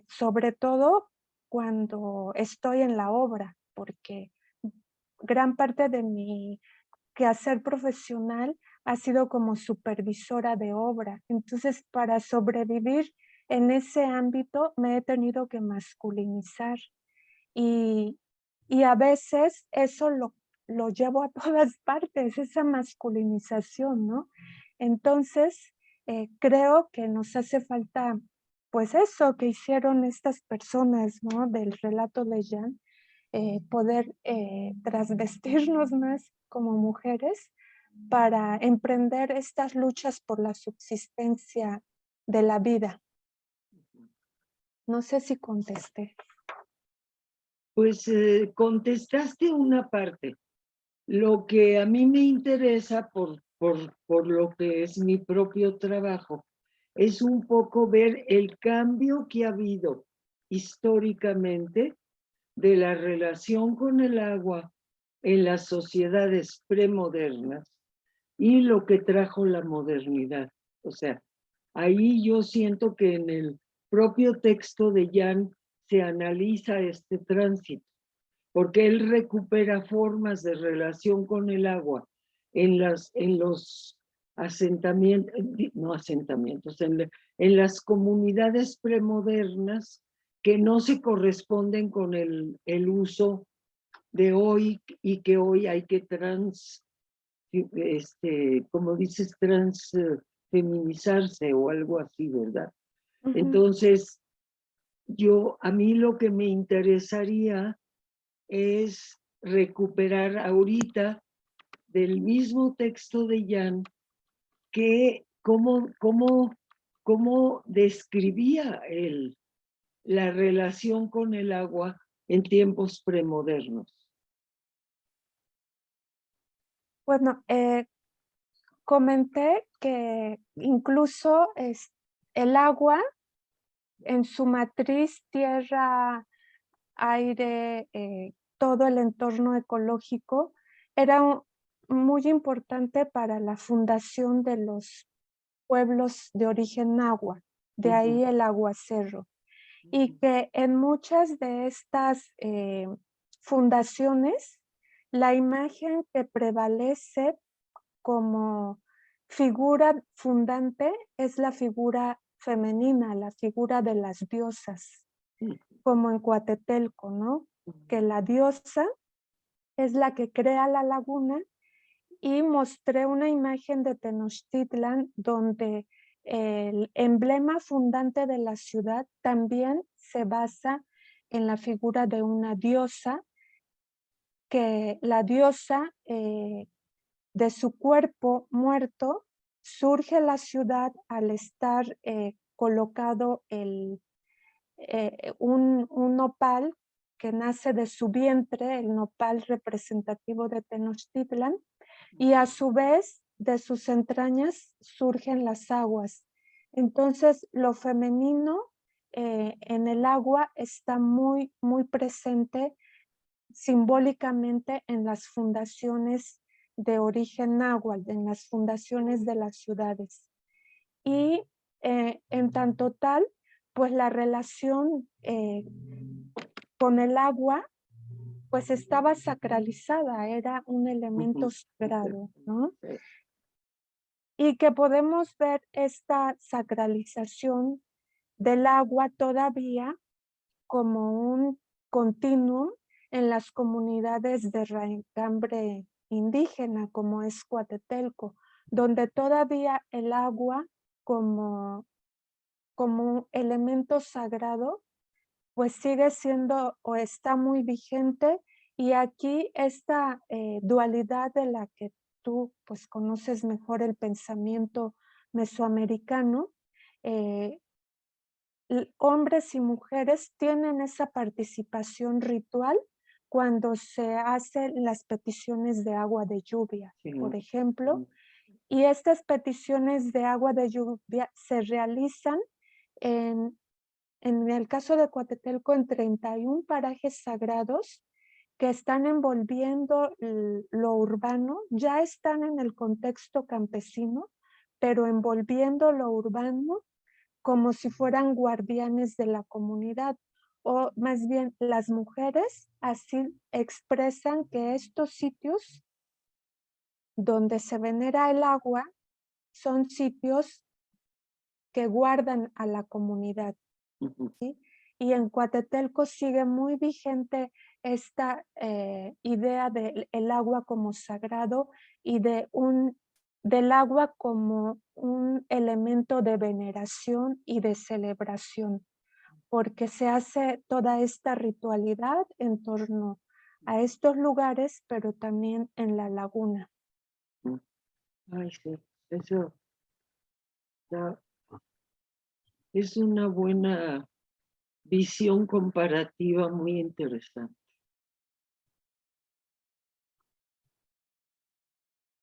sobre todo cuando estoy en la obra, porque gran parte de mi quehacer profesional ha sido como supervisora de obra. Entonces, para sobrevivir en ese ámbito me he tenido que masculinizar y, a veces eso lo llevo a todas partes, esa masculinización, ¿no? Entonces, creo que nos hace falta, pues eso que hicieron estas personas, ¿no? Del relato de Jan, poder transvestirnos más como mujeres para emprender estas luchas por la subsistencia de la vida. No sé si contesté. Pues contestaste una parte. Lo que a mí me interesa por lo que es mi propio trabajo es un poco ver el cambio que ha habido históricamente de la relación con el agua en las sociedades premodernas y lo que trajo la modernidad. O sea, ahí yo siento que en el propio texto de Jan se analiza este tránsito, porque él recupera formas de relación con el agua en los asentamientos, no asentamientos, en las comunidades premodernas que no se corresponden con el uso de hoy y que hoy hay que como dices, feminizarse o algo así, ¿verdad? Ujú. Entonces, a mí lo que me interesaría es recuperar ahorita del mismo texto de Jan que cómo describía él la relación con el agua en tiempos premodernos. Bueno, comenté que incluso el agua en su matriz, tierra, aire, todo el entorno ecológico, era muy importante para la fundación de los pueblos de origen náhuatl, de ahí el aguacerro. Y que en muchas de estas fundaciones, la imagen que prevalece como figura fundante es la figura femenina, la figura de las diosas, como en Coatetelco, ¿no? Que la diosa es la que crea la laguna, y mostré una imagen de Tenochtitlan donde el emblema fundante de la ciudad también se basa en la figura de una diosa, que la diosa de su cuerpo muerto surge la ciudad al estar colocado un nopal que nace de su vientre, el nopal representativo de Tenochtitlan, y a su vez de sus entrañas surgen las aguas. Entonces lo femenino en el agua está muy, muy presente simbólicamente en las fundaciones de origen náhuatl, en las fundaciones de las ciudades. Y en tanto tal, pues la relación con el agua pues estaba sacralizada, era un elemento sagrado, ¿no? Y que podemos ver esta sacralización del agua todavía como un continuum en las comunidades de raigambre indígena, como es Coatetelco, donde todavía el agua como un elemento sagrado pues sigue siendo o está muy vigente. Y aquí esta dualidad de la que tú pues conoces mejor, el pensamiento mesoamericano, hombres y mujeres tienen esa participación ritual cuando se hacen las peticiones de agua de lluvia, por ejemplo, y estas peticiones de agua de lluvia se realizan en el caso de Coatetelco, en 31 parajes sagrados que están envolviendo lo urbano, ya están en el contexto campesino, pero envolviendo lo urbano como si fueran guardianes de la comunidad, o más bien las mujeres así expresan que estos sitios donde se venera el agua son sitios que guardan a la comunidad. ¿Sí? Y en Coatetelco sigue muy vigente esta idea del agua como sagrado y del agua como un elemento de veneración y de celebración, porque se hace toda esta ritualidad en torno a estos lugares, pero también en la laguna. Ay, sí, eso es una buena visión comparativa muy interesante.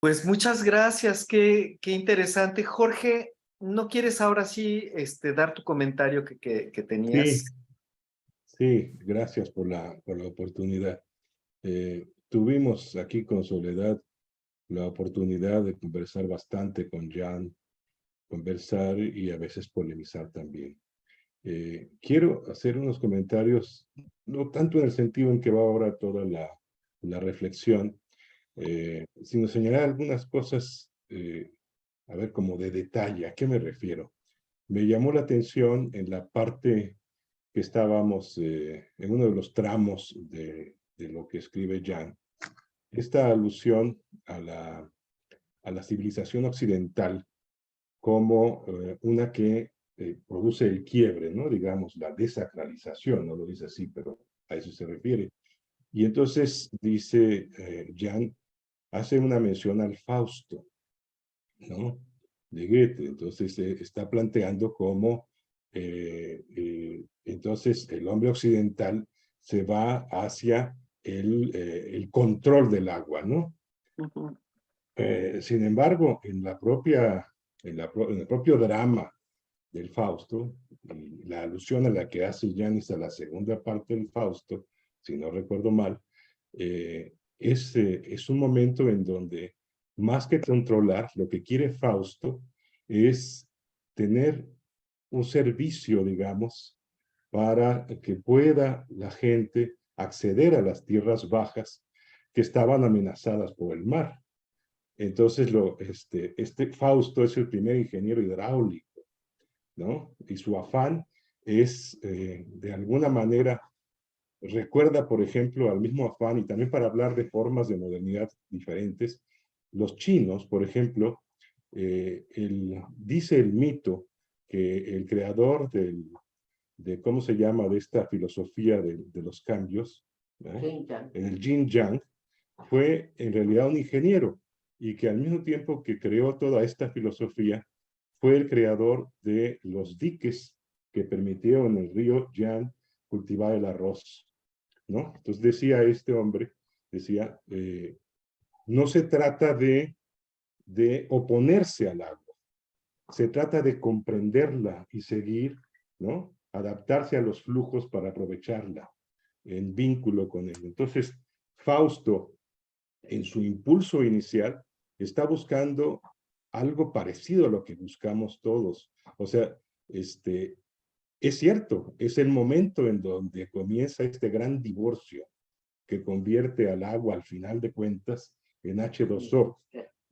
Pues muchas gracias, qué interesante. Jorge, ¿no quieres ahora sí dar tu comentario que tenías? Sí, gracias por la oportunidad. Tuvimos aquí con Soledad la oportunidad de conversar bastante con Jan, conversar y a veces polemizar también. Quiero hacer unos comentarios, no tanto en el sentido en que va ahora toda la reflexión, sino señalar algunas cosas, a ver, como de detalle. ¿A qué me refiero? Me llamó la atención en la parte que estábamos en uno de los tramos de lo que escribe Jan, esta alusión a la civilización occidental como una que produce el quiebre, ¿no? Digamos, la desacralización, no lo dice así, pero a eso se refiere. Y entonces dice Jan, hace una mención al Fausto, ¿no? De Goethe. Entonces está planteando cómo entonces el hombre occidental se va hacia el control del agua, ¿no? Ujú. Sin embargo, en el propio drama del Fausto, y la alusión a la que hace Janis a la segunda parte del Fausto, si no recuerdo mal, es un momento en donde, más que controlar, lo que quiere Fausto es tener un servicio, digamos, para que pueda la gente acceder a las tierras bajas que estaban amenazadas por el mar. Entonces, este Fausto es el primer ingeniero hidráulico, ¿no? Y su afán es, de alguna manera, recuerda, por ejemplo, al mismo afán, y también para hablar de formas de modernidad diferentes, los chinos, por ejemplo, dice el mito que el creador de ¿cómo se llama?, de esta filosofía de los cambios, el Yin Yang, fue en realidad un ingeniero, y que al mismo tiempo que creó toda esta filosofía, fue el creador de los diques que permitieron en el río Yan cultivar el arroz, ¿no? Entonces decía este hombre, decía, no se trata de oponerse al agua, se trata de comprenderla y seguir, ¿no? Adaptarse a los flujos para aprovecharla en vínculo con él. Entonces, Fausto, en su impulso inicial, está buscando algo parecido a lo que buscamos todos. O sea, es cierto, es el momento en donde comienza este gran divorcio que convierte al agua, al final de cuentas, en H2O,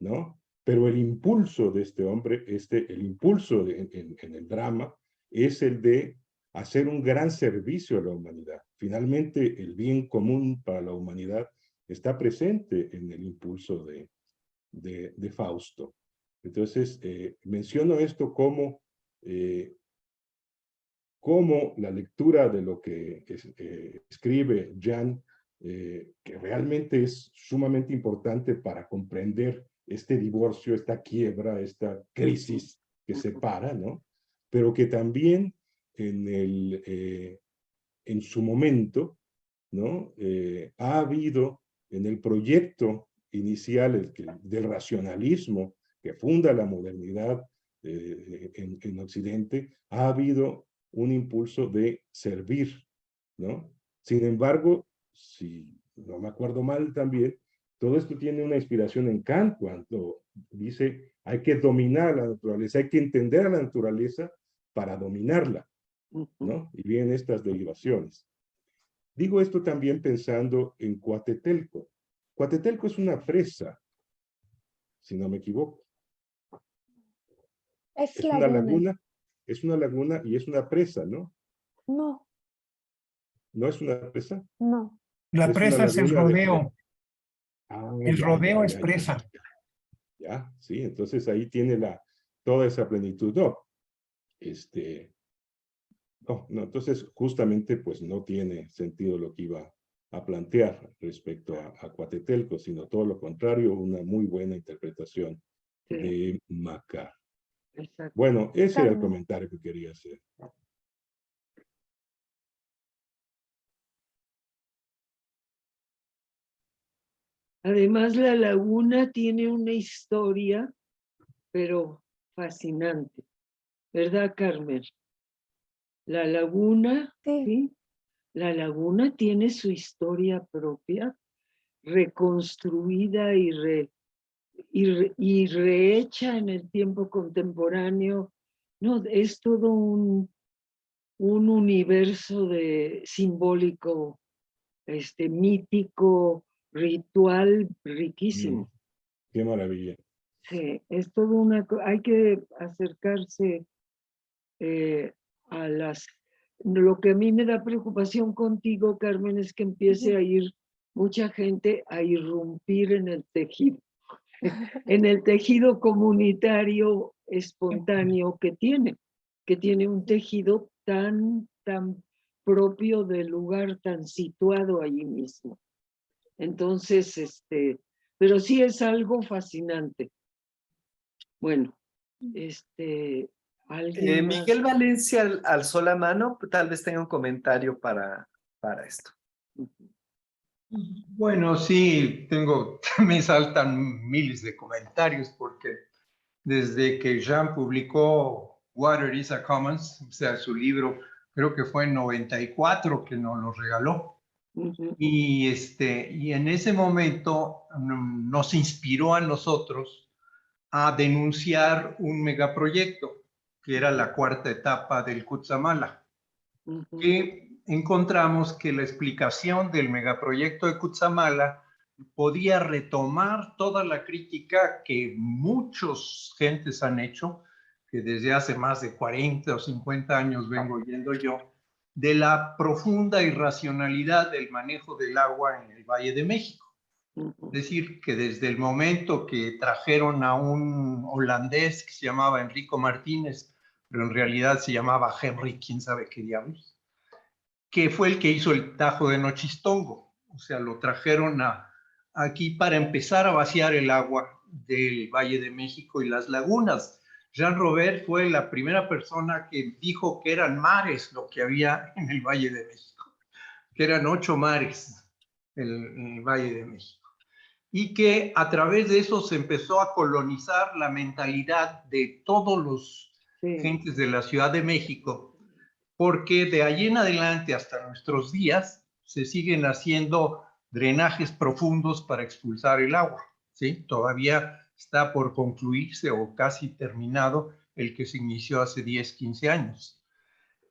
¿no? Pero el impulso de este hombre, el impulso en el drama, es el de hacer un gran servicio a la humanidad. Finalmente, el bien común para la humanidad está presente en el impulso de Fausto. Entonces, menciono esto como la lectura de lo que escribe Jan, que realmente es sumamente importante para comprender este divorcio, esta quiebra, esta crisis que separa, ¿no? Pero que también en su momento, ¿no? Ha habido en el proyecto inicial del racionalismo que funda la modernidad en Occidente, ha habido un impulso de servir, ¿no? Sin embargo, si no me acuerdo mal también, todo esto tiene una inspiración en Kant cuando dice hay que dominar la naturaleza, hay que entender a la naturaleza para dominarla, ¿no? Y vienen estas derivaciones. Digo esto también pensando en Coatetelco. Coatetelco es una presa, si no me equivoco. Es Es una laguna y es una presa, ¿no? No, ¿No es una presa? no. La Es una presa es el laguna rodeo. El rodeo es ya. presa. Ya, sí, entonces ahí tiene toda esa plenitud. No, no, entonces justamente pues no tiene sentido lo que iba a plantear respecto a Coatetelco, sino todo lo contrario, una muy buena interpretación de Macar. Exacto. Bueno, ese era el Carmen. comentario que quería hacer. Además, la laguna tiene una historia, pero fascinante, ¿verdad, Carmen? La laguna, Sí. ¿sí? La laguna tiene su historia propia, reconstruida y rehecha en el tiempo contemporáneo. No, es todo un universo simbólico, mítico, ritual riquísimo. Qué maravilla. Sí, es todo hay que acercarse a lo que a mí me da preocupación contigo, Carmen, es que empiece a ir mucha gente a irrumpir en el tejido comunitario espontáneo que tiene un tejido tan propio del lugar, tan situado allí mismo. Entonces, pero sí es algo fascinante. Bueno, alguien más. Miguel Valencia alzó la mano, tal vez tenga un comentario para esto. Bueno, sí, me saltan miles de comentarios porque desde que Jean publicó Water is a Commons, o sea, su libro, creo que fue en 94 que nos lo regaló. Y en ese momento nos inspiró a nosotros a denunciar un megaproyecto, que era la cuarta etapa del Cutzamala, que encontramos que la explicación del megaproyecto de Cutzamala podía retomar toda la crítica que muchos gentes han hecho, que desde hace más de 40 o 50 años vengo oyendo yo, de la profunda irracionalidad del manejo del agua en el Valle de México. Es decir, que desde el momento que trajeron a un holandés que se llamaba Enrico Martínez, pero en realidad se llamaba Henry, quién sabe qué diablos, que fue el que hizo el Tajo de Nochistongo. O sea, lo trajeron aquí para empezar a vaciar el agua del Valle de México y las lagunas. Jean Robert fue la primera persona que dijo que eran mares lo que había en el Valle de México, que eran 8 mares en el Valle de México. Y que a través de eso se empezó a colonizar la mentalidad de todos los gentes de la Ciudad de México, porque de allí en adelante hasta nuestros días se siguen haciendo drenajes profundos para expulsar el agua, ¿sí? Todavía está por concluirse o casi terminado el que se inició hace 10, 15 años.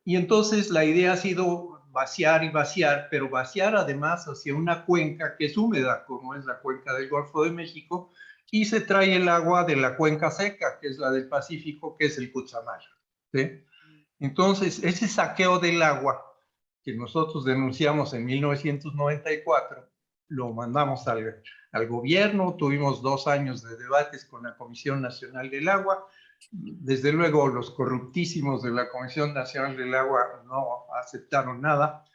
Y entonces la idea ha sido vaciar y vaciar, pero vaciar además hacia una cuenca que es húmeda, como es la cuenca del Golfo de México, y se trae el agua de la cuenca seca, que es la del Pacífico, que es el Cutzamala, ¿sí? Entonces, ese saqueo del agua que nosotros denunciamos en 1994, lo mandamos al gobierno, tuvimos 2 años de debates con la Comisión Nacional del Agua. Desde luego, los corruptísimos de la Comisión Nacional del Agua no aceptaron nada,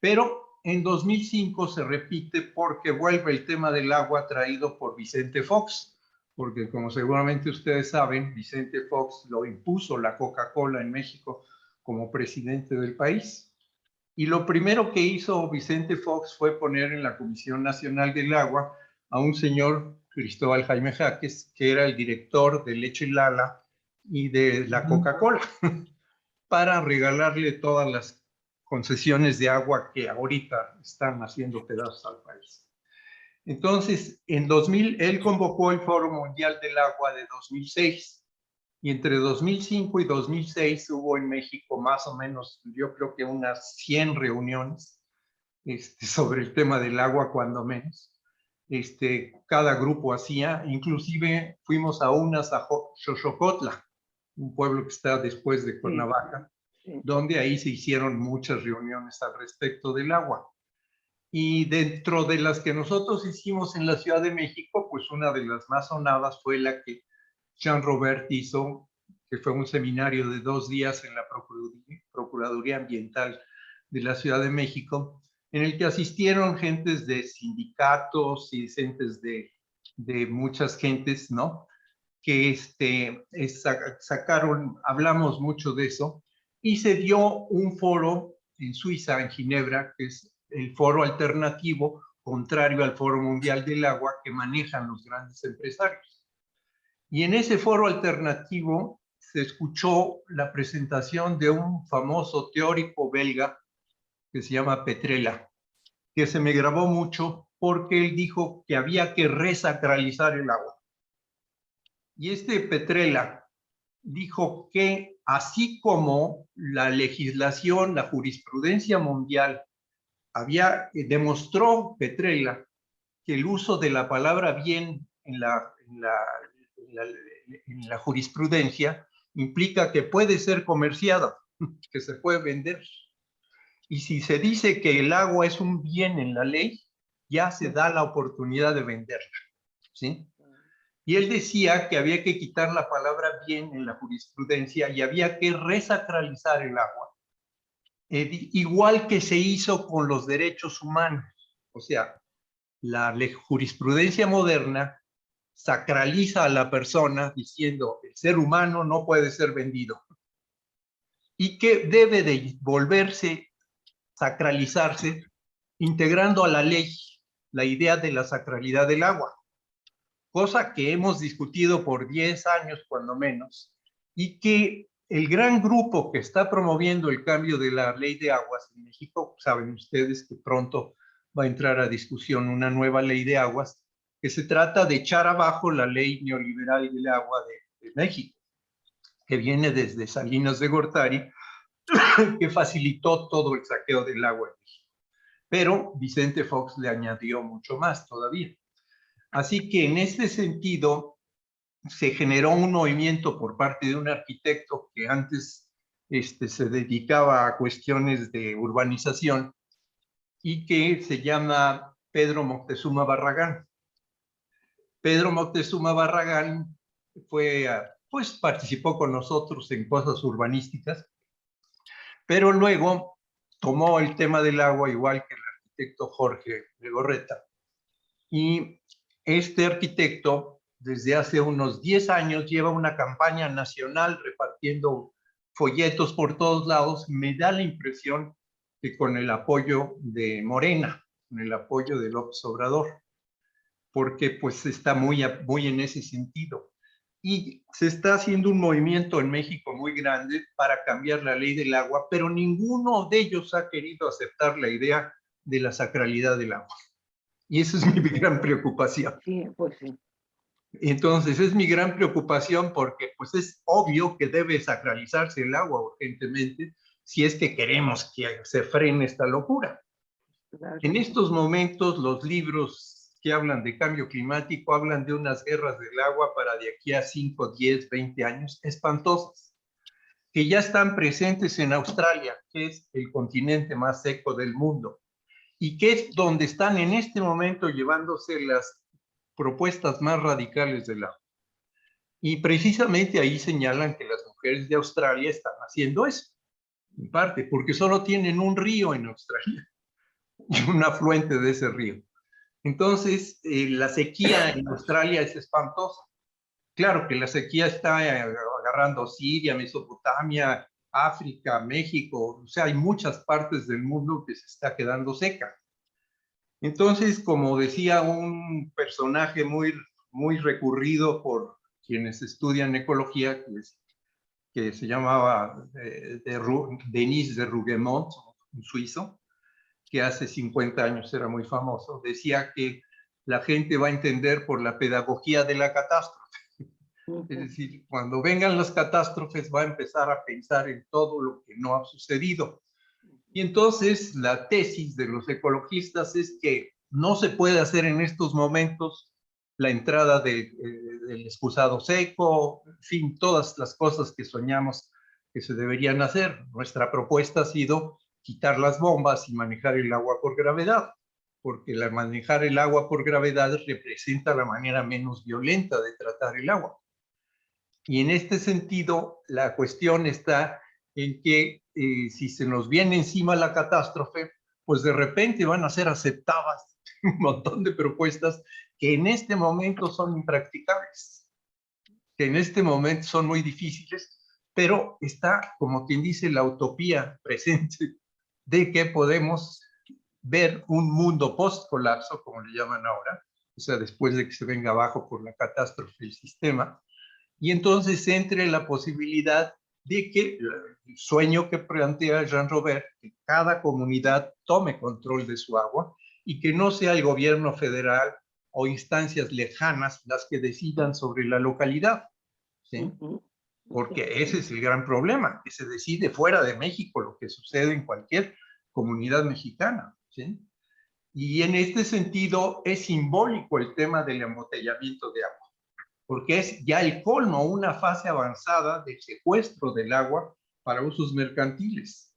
pero en 2005 se repite porque vuelve el tema del agua traído por Vicente Fox, porque como seguramente ustedes saben, Vicente Fox lo impuso la Coca-Cola en México como presidente del país. Y lo primero que hizo Vicente Fox fue poner en la Comisión Nacional del Agua a un señor, Cristóbal Jaime Jaques, que era el director de Leche Lala y de la Coca-Cola, para regalarle todas las concesiones de agua que ahorita están haciendo pedazos al país. Entonces, en 2000, él convocó el Foro Mundial del Agua de 2006, y entre 2005 y 2006 hubo en México más o menos, yo creo que unas 100 reuniones sobre el tema del agua, cuando menos. Cada grupo hacía, inclusive fuimos a unas a Xochocotla, un pueblo que está después de Cuernavaca, donde ahí se hicieron muchas reuniones al respecto del agua. Y dentro de las que nosotros hicimos en la Ciudad de México, pues una de las más sonadas fue la que Jean Robert hizo, que fue un seminario de 2 días en la Procuraduría Ambiental de la Ciudad de México, en el que asistieron gentes de sindicatos y gentes de muchas gentes, ¿no? Que hablamos mucho de eso, y se dio un foro en Suiza, en Ginebra, que es el foro alternativo, contrario al Foro Mundial del Agua que manejan los grandes empresarios. Y en ese foro alternativo se escuchó la presentación de un famoso teórico belga que se llama Petrella, que se me grabó mucho porque él dijo que había que resacralizar el agua. Y Petrella dijo que así como la legislación, la jurisprudencia mundial demostró Petrella que el uso de la palabra bien en la jurisprudencia implica que puede ser comerciado, que se puede vender. Y si se dice que el agua es un bien en la ley, ya se da la oportunidad de venderla, ¿sí? Y él decía que había que quitar la palabra bien en la jurisprudencia y había que resacralizar el agua, igual que se hizo con los derechos humanos. O sea, la jurisprudencia moderna sacraliza a la persona diciendo el ser humano no puede ser vendido y que debe de volverse, sacralizarse, integrando a la ley la idea de la sacralidad del agua, cosa que hemos discutido por 10 años cuando menos, y que el gran grupo que está promoviendo el cambio de la ley de aguas en México, saben ustedes que pronto va a entrar a discusión una nueva ley de aguas, que se trata de echar abajo la ley neoliberal del agua de México, que viene desde Salinas de Gortari, que facilitó todo el saqueo del agua en México. Pero Vicente Fox le añadió mucho más todavía. Así que en este sentido se generó un movimiento por parte de un arquitecto que antes se dedicaba a cuestiones de urbanización y que se llama Pedro Moctezuma Barragán. Pedro Moctezuma Barragán pues participó con nosotros en cosas urbanísticas, pero luego tomó el tema del agua igual que el arquitecto Jorge Legorreta. Y este arquitecto, desde hace unos 10 años, lleva una campaña nacional repartiendo folletos por todos lados. Me da la impresión que con el apoyo de Morena, con el apoyo de López Obrador, porque pues está muy en ese sentido. Y se está haciendo un movimiento en México muy grande para cambiar la ley del agua, pero ninguno de ellos ha querido aceptar la idea de la sacralidad del agua. Y esa es mi gran preocupación. Sí, pues sí. Entonces, es mi gran preocupación porque pues es obvio que debe sacralizarse el agua urgentemente si es que queremos que se frene esta locura. Claro. En estos momentos, los libros que hablan de cambio climático hablan de unas guerras del agua para de aquí a 5, 10, 20 años espantosas, que ya están presentes en Australia, que es el continente más seco del mundo, y que es donde están en este momento llevándose las propuestas más radicales del agua. Y precisamente ahí señalan que las mujeres de Australia están haciendo eso, en parte, porque solo tienen un río en Australia y un afluente de ese río. Entonces, la sequía en Australia es espantosa. Claro que la sequía está agarrando Siria, Mesopotamia, África, México, o sea, hay muchas partes del mundo que se está quedando seca. Entonces, como decía un personaje muy recurrido por quienes estudian ecología, que se llamaba Denis de Rougemont, un suizo, que hace 50 años era muy famoso, decía que la gente va a entender por la pedagogía de la catástrofe. Es decir, cuando vengan las catástrofes va a empezar a pensar en todo lo que no ha sucedido. Y entonces la tesis de los ecologistas es que no se puede hacer en estos momentos la entrada del excusado seco, en fin, todas las cosas que soñamos que se deberían hacer. Nuestra propuesta ha sido quitar las bombas y manejar el agua por gravedad, porque manejar el agua por gravedad representa la manera menos violenta de tratar el agua. Y en este sentido, la cuestión está en que si se nos viene encima la catástrofe, pues de repente van a ser aceptadas un montón de propuestas que en este momento son impracticables, que en este momento son muy difíciles, pero está, como quien dice, la utopía presente de que podemos ver un mundo post-colapso, como le llaman ahora, o sea, después de que se venga abajo por la catástrofe del sistema, y entonces entre la posibilidad de que el sueño que plantea Jean Robert, que cada comunidad tome control de su agua y que no sea el gobierno federal o instancias lejanas las que decidan sobre la localidad, ¿sí? Porque ese es el gran problema, que se decide fuera de México lo que sucede en cualquier comunidad mexicana, ¿sí? Y en este sentido es simbólico el tema del embotellamiento de agua, porque es ya el colmo, una fase avanzada del secuestro del agua para usos mercantiles.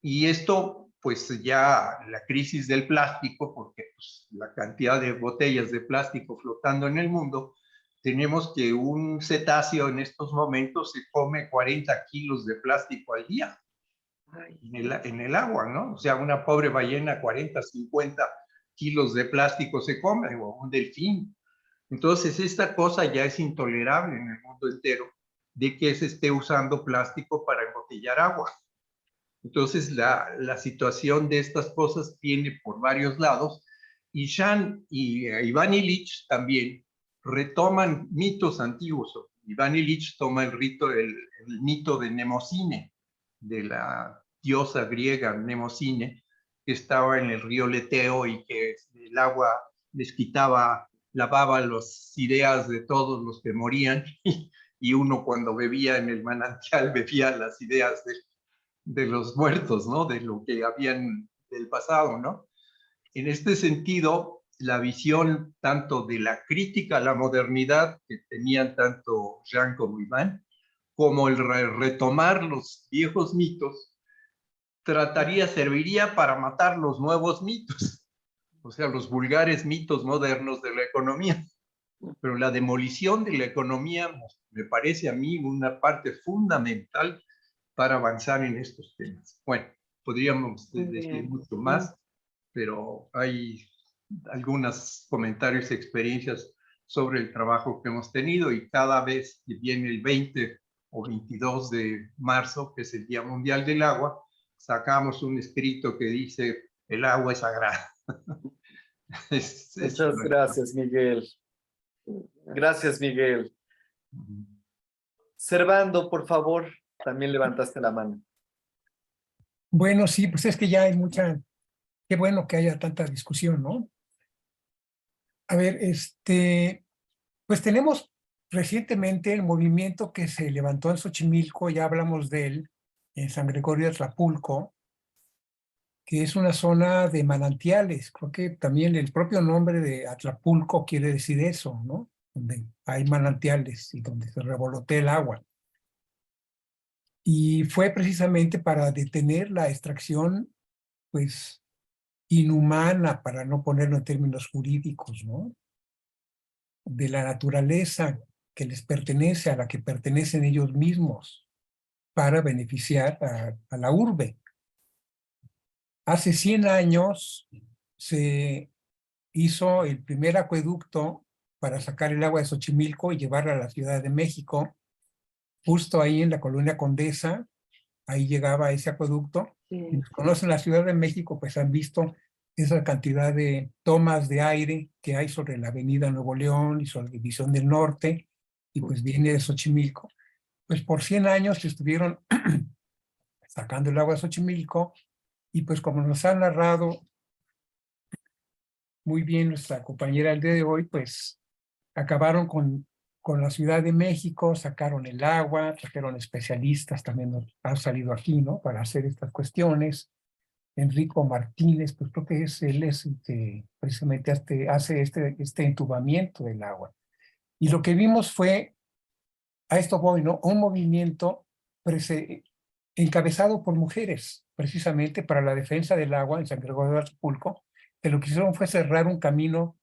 Y esto pues ya la crisis del plástico, porque pues, la cantidad de botellas de plástico flotando en el mundo, tenemos que un cetáceo en estos momentos se come 40 kilos de plástico al día en el agua, ¿no? O sea, una pobre ballena 40, 50 kilos de plástico se come, o un delfín. Entonces, esta cosa ya es intolerable en el mundo entero, de que se esté usando plástico para embotellar agua. Entonces, la situación de estas cosas viene por varios lados, y Jean y Iván Illich también retoman mitos antiguos. Iván Illich toma el mito de Mnemosine, de la diosa griega Mnemosine, que estaba en el río Leteo y que el agua les quitaba, lavaba las ideas de todos los que morían, y uno cuando bebía en el manantial bebía las ideas de los muertos, ¿no? De lo que habían del pasado, ¿no? En este sentido, la visión tanto de la crítica a la modernidad que tenían tanto Jean como Iván, como el retomar los viejos mitos, serviría para matar los nuevos mitos, o sea, los vulgares mitos modernos de la economía. Pero la demolición de la economía me parece a mí una parte fundamental para avanzar en estos temas. Bueno, podríamos decir mucho más, pero hay algunos comentarios y experiencias sobre el trabajo que hemos tenido, y cada vez que viene el 20 o 22 de marzo, que es el Día Mundial del Agua, sacamos un escrito que dice: el agua es sagrada. Muchas gracias, Miguel. Gracias, Miguel. Servando, por favor, también levantaste la mano. Bueno, sí, pues es que ya hay mucha, qué bueno que haya tanta discusión, ¿no? A ver, pues tenemos recientemente el movimiento que se levantó en Xochimilco, ya hablamos de él, en San Gregorio de Atlapulco, que es una zona de manantiales. Creo que también el propio nombre de Atlapulco quiere decir eso, ¿no? Donde hay manantiales y donde se revolotea el agua. Y fue precisamente para detener la extracción, pues, inhumana, para no ponerlo en términos jurídicos, ¿no? De la naturaleza que les pertenece, a la que pertenecen ellos mismos, para beneficiar a la urbe. Hace 100 años se hizo el primer acueducto para sacar el agua de Xochimilco y llevarla a la Ciudad de México, justo ahí en la Colonia Condesa. Ahí llegaba ese acueducto. Si los conocen la Ciudad de México, pues han visto esa cantidad de tomas de aire que hay sobre la avenida Nuevo León y sobre División del Norte, y pues viene de Xochimilco. Pues por 100 años estuvieron sacando el agua de Xochimilco, y pues como nos ha narrado muy bien nuestra compañera el día de hoy, pues acabaron con la Ciudad de México, sacaron el agua, trajeron especialistas, también han salido aquí, ¿no? Para hacer estas cuestiones. Enrico Martínez, pues creo que él es el que precisamente hace este entubamiento del agua. Y lo que vimos fue, a esto voy, ¿no? Un movimiento encabezado por mujeres, precisamente para la defensa del agua en San Gregorio de Atlapulco, que lo que hicieron fue cerrar un camino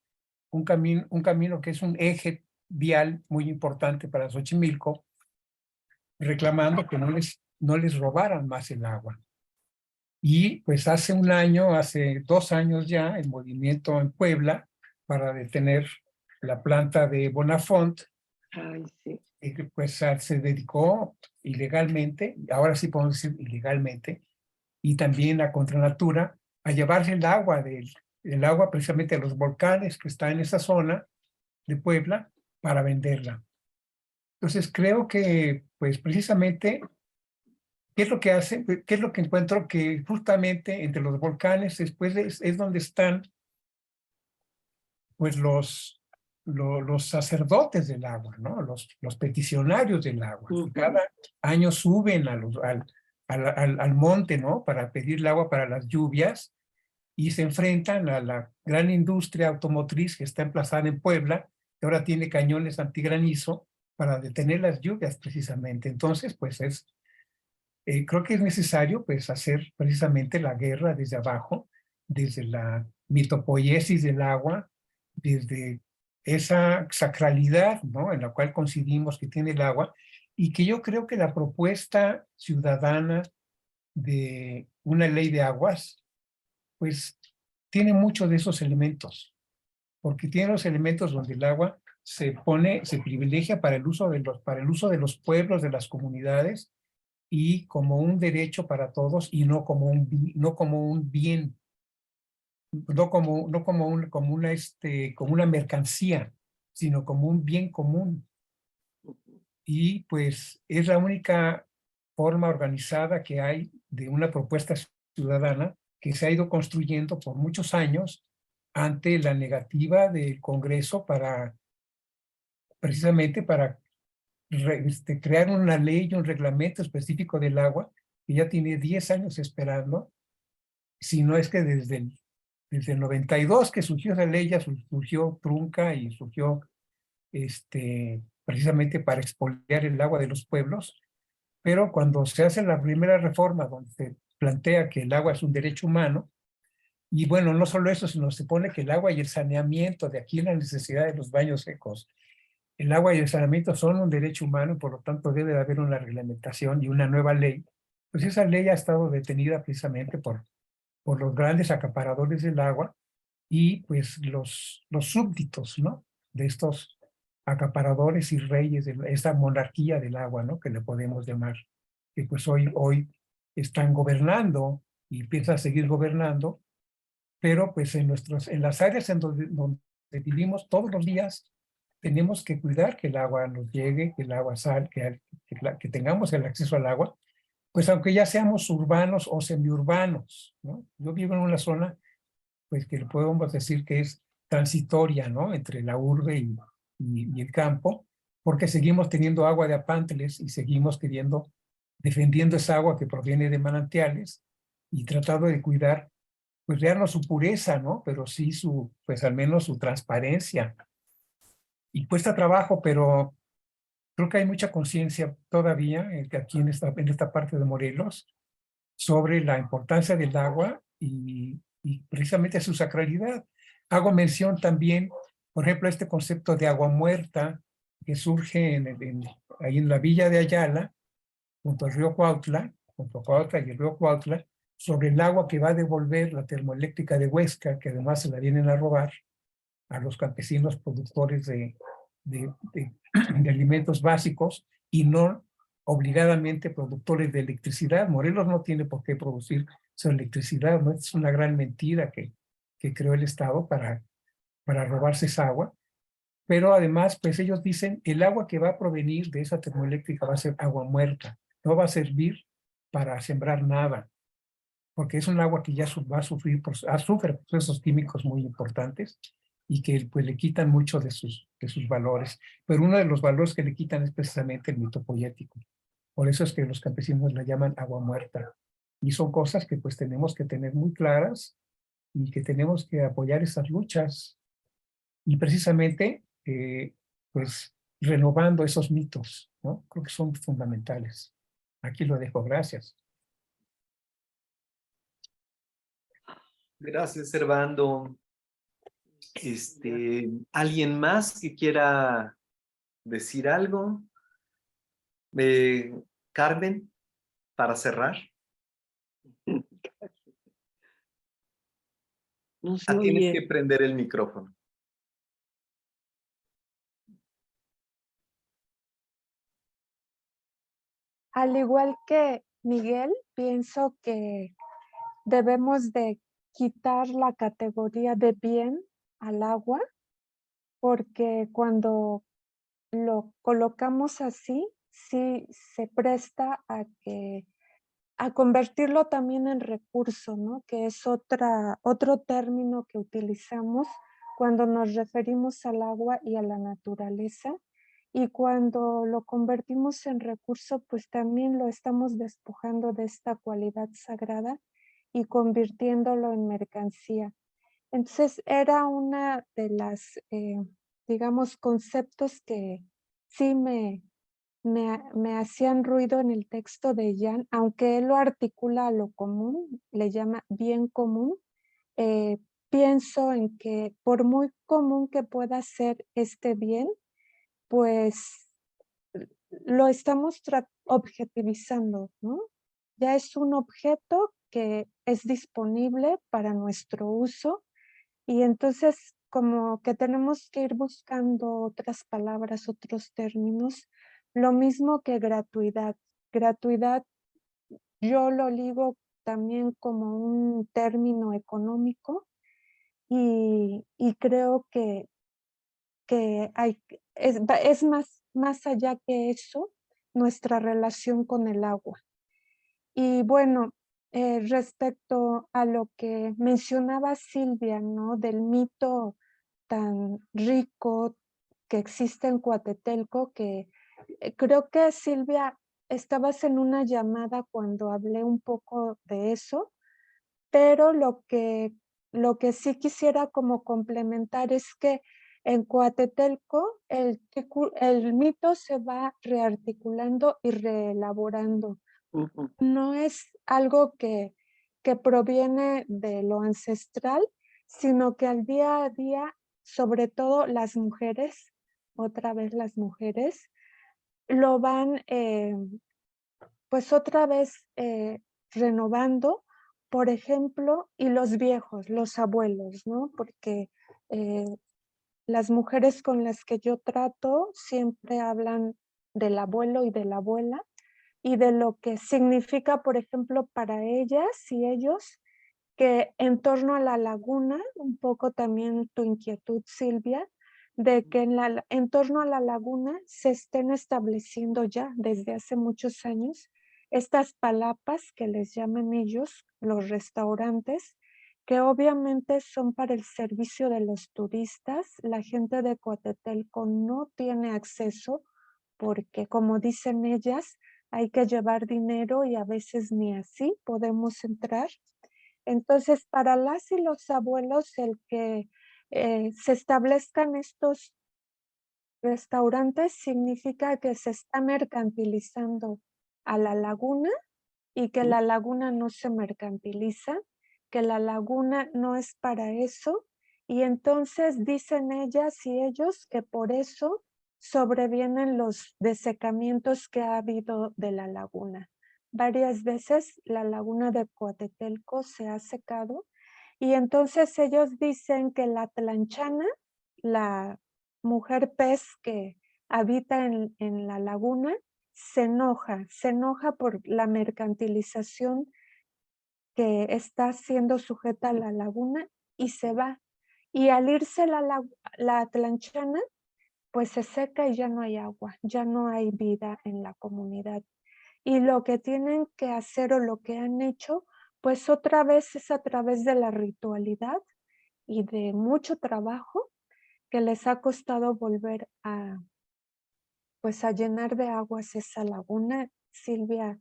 que es un eje vial muy importante para Xochimilco, reclamando que no les robaran más el agua. Y pues hace 2 años ya, el movimiento en Puebla para detener la planta de Bonafont, que pues se dedicó ilegalmente, ahora sí podemos decir ilegalmente, y también a Contranatura, a llevarse el agua precisamente a los volcanes que están en esa zona de Puebla para venderla. Entonces creo que pues precisamente, ¿qué es lo que hace? ¿Qué es lo que encuentro? Que justamente entre los volcanes después es donde están pues los sacerdotes del agua, ¿no? Los peticionarios del agua. Y cada año suben al monte, ¿no? Para pedir el agua para las lluvias, y se enfrentan a la gran industria automotriz que está emplazada en Puebla, que ahora tiene cañones antigranizo para detener las lluvias precisamente. Entonces, pues creo que es necesario pues hacer precisamente la guerra desde abajo, desde la mitopoiesis del agua, desde esa sacralidad, ¿no?, en la cual coincidimos que tiene el agua, y que yo creo que la propuesta ciudadana de una ley de aguas, pues tiene muchos de esos elementos, porque tiene los elementos donde el agua se privilegia para el uso de los pueblos, de las comunidades, y como un derecho para todos y no como un bien, como una mercancía, sino como un bien común. Y pues es la única forma organizada que hay de una propuesta ciudadana que se ha ido construyendo por muchos años ante la negativa del Congreso precisamente para crear una ley y un reglamento específico del agua, que ya tiene 10 años esperando, si no es que desde el 92 que surgió esa ley, ya surgió trunca y surgió precisamente para expoliar el agua de los pueblos, pero cuando se hace la primera reforma donde se plantea que el agua es un derecho humano, y bueno, no solo eso, sino se pone que el agua y el saneamiento, de aquí la necesidad de los baños secos, el agua y el saneamiento son un derecho humano y por lo tanto debe de haber una reglamentación y una nueva ley. Pues esa ley ha estado detenida precisamente por los grandes acaparadores del agua y pues los súbditos, ¿no?, de estos acaparadores y reyes de esta monarquía del agua, ¿no?, que le podemos llamar, que pues hoy están gobernando y piensan seguir gobernando, pero pues en las áreas en donde vivimos todos los días, tenemos que cuidar que el agua nos llegue, que el agua salga, que tengamos el acceso al agua, pues aunque ya seamos urbanos o semiurbanos, ¿no? Yo vivo en una zona, pues que podemos decir que es transitoria, ¿no?, entre la urbe y el campo, porque seguimos teniendo agua de apánteles y seguimos defendiendo esa agua que proviene de manantiales y tratando de cuidar, pues ya no su pureza, ¿no?, pero sí pues al menos su transparencia. Y cuesta trabajo, pero creo que hay mucha conciencia todavía aquí en esta parte de Morelos sobre la importancia del agua y precisamente su sacralidad. Hago mención también, por ejemplo, este concepto de agua muerta que surge ahí en la villa de Ayala, junto al río Cuautla, junto a Cuautla y el río Cuautla, sobre el agua que va a devolver la termoeléctrica de Huesca, que además se la vienen a robar a los campesinos productores de alimentos básicos y no obligadamente productores de electricidad. Morelos no tiene por qué producir su electricidad, ¿no? Es una gran mentira que creó el Estado para robarse esa agua. Pero además, pues ellos dicen, el agua que va a provenir de esa termoeléctrica va a ser agua muerta, no va a servir para sembrar nada, porque es un agua que ya va a sufrir procesos químicos muy importantes y que pues le quitan mucho de sus valores. Pero uno de los valores que le quitan es precisamente el mitopoético. Por eso es que los campesinos la llaman agua muerta. Y son cosas que pues tenemos que tener muy claras y que tenemos que apoyar esas luchas. Y precisamente, pues renovando esos mitos, ¿no? Creo que son fundamentales. Aquí lo dejo, gracias. Gracias, Servando. ¿Alguien más que quiera decir algo? Carmen, para cerrar. No se Tienes que oye. prender el micrófono. Al igual que Miguel, pienso que debemos de quitar la categoría de bien al agua, porque cuando lo colocamos así, sí se presta a convertirlo también en recurso, ¿no? Que es otro término que utilizamos cuando nos referimos al agua y a la naturaleza. Y cuando lo convertimos en recurso, pues también lo estamos despojando de esta cualidad sagrada y convirtiéndolo en mercancía. Entonces era una de las, digamos, conceptos que sí me me hacían ruido en el texto de Jan, aunque él lo articula a lo común, le llama bien común. Pienso en que por muy común que pueda ser este bien, pues lo estamos objetivizando, ¿no? Ya es un objeto que es disponible para nuestro uso y entonces como que tenemos que ir buscando otras palabras, otros términos, lo mismo que gratuidad. Gratuidad yo lo ligo también como un término económico y creo que es más allá que eso nuestra relación con el agua. Y bueno, respecto a lo que mencionaba Silvia, ¿no? Del mito tan rico que existe en Coatetelco, que creo que Silvia, estabas en una llamada cuando hablé un poco de eso, pero lo que sí quisiera como complementar es que en Coatetelco el mito se va rearticulando y reelaborando. No es algo que proviene de lo ancestral, sino que al día a día, sobre todo las mujeres, otra vez las mujeres, lo van pues otra vez renovando, por ejemplo, y los viejos, los abuelos, ¿no? Porque las mujeres con las que yo trato siempre hablan del abuelo y de la abuela y de lo que significa, por ejemplo, para ellas y ellos, que en torno a la laguna, un poco también tu inquietud, Silvia, de que en torno a la laguna se estén estableciendo ya desde hace muchos años estas palapas que les llaman ellos, los restaurantes, que obviamente son para el servicio de los turistas. La gente de Coatetelco no tiene acceso porque, como dicen ellas, hay que llevar dinero y a veces ni así podemos entrar. Entonces, para las y los abuelos, el que se establezcan estos restaurantes significa que se está mercantilizando a la laguna y que la laguna no se mercantiliza, que la laguna no es para eso. Y entonces dicen ellas y ellos que por eso sobrevienen los desecamientos que ha habido de la laguna. Varias veces la laguna de Coatetelco se ha secado y entonces ellos dicen que la tlanchana, la mujer pez que habita en la laguna, se enoja por la mercantilización que está siendo sujeta a la laguna y se va. Y al irse la atlanchana, pues se seca y ya no hay agua, ya no hay vida en la comunidad. Y lo que tienen que hacer o lo que han hecho, pues otra vez es a través de la ritualidad y de mucho trabajo que les ha costado volver pues a llenar de aguas esa laguna. Silvia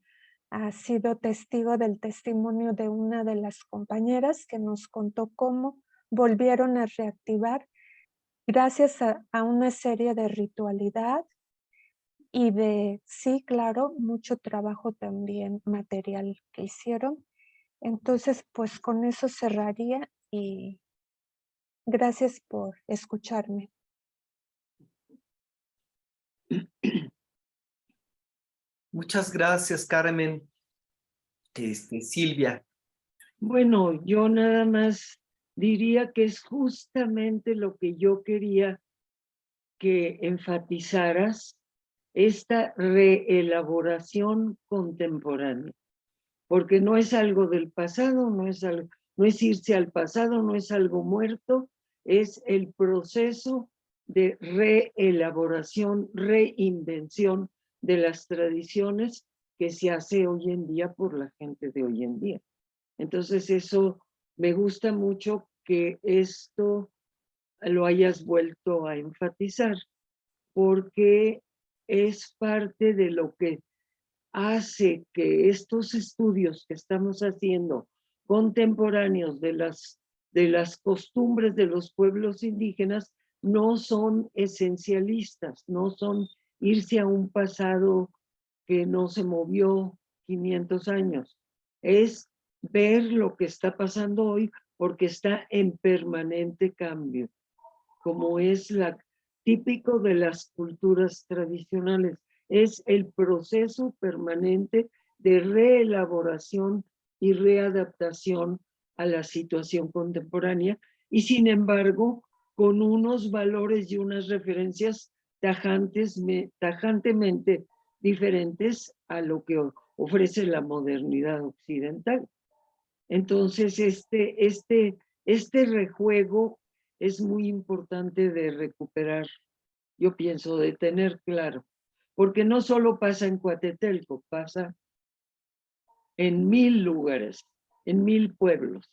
ha sido testigo del testimonio de una de las compañeras que nos contó cómo volvieron a reactivar gracias a una serie de ritualidad y de, sí, claro, mucho trabajo también material que hicieron. Entonces, pues con eso cerraría y gracias por escucharme. Muchas gracias, Carmen. Silvia. Bueno, yo nada más diría que es justamente lo que yo quería que enfatizaras, esta reelaboración contemporánea, porque no es algo del pasado, no es irse al pasado, no es algo muerto, es el proceso de reelaboración, reinvención de las tradiciones que se hace hoy en día por la gente de hoy en día. Entonces eso me gusta mucho que esto lo hayas vuelto a enfatizar, porque es parte de lo que hace que estos estudios que estamos haciendo contemporáneos de las costumbres de los pueblos indígenas no son esencialistas, no son irse a un pasado que no se movió 500 años. Es ver lo que está pasando hoy porque está en permanente cambio, como es típico de las culturas tradicionales. Es el proceso permanente de reelaboración y readaptación a la situación contemporánea y sin embargo con unos valores y unas referencias tajantemente diferentes a lo que ofrece la modernidad occidental. Entonces este rejuego es muy importante de recuperar, yo pienso, de tener claro, porque no solo pasa en Coatetelco, pasa en 1000 lugares, en 1000 pueblos.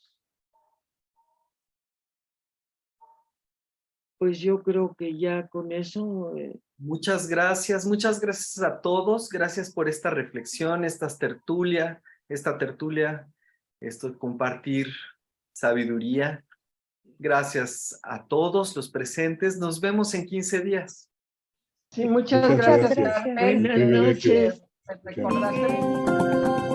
Pues yo creo que ya con eso... Muchas gracias a todos, gracias por esta reflexión, esta tertulia, esto compartir sabiduría. Gracias a todos los presentes, nos vemos en 15 días. Sí, muchas Muchas gracias. gracias. Carmen. Buenas noches. Recordaste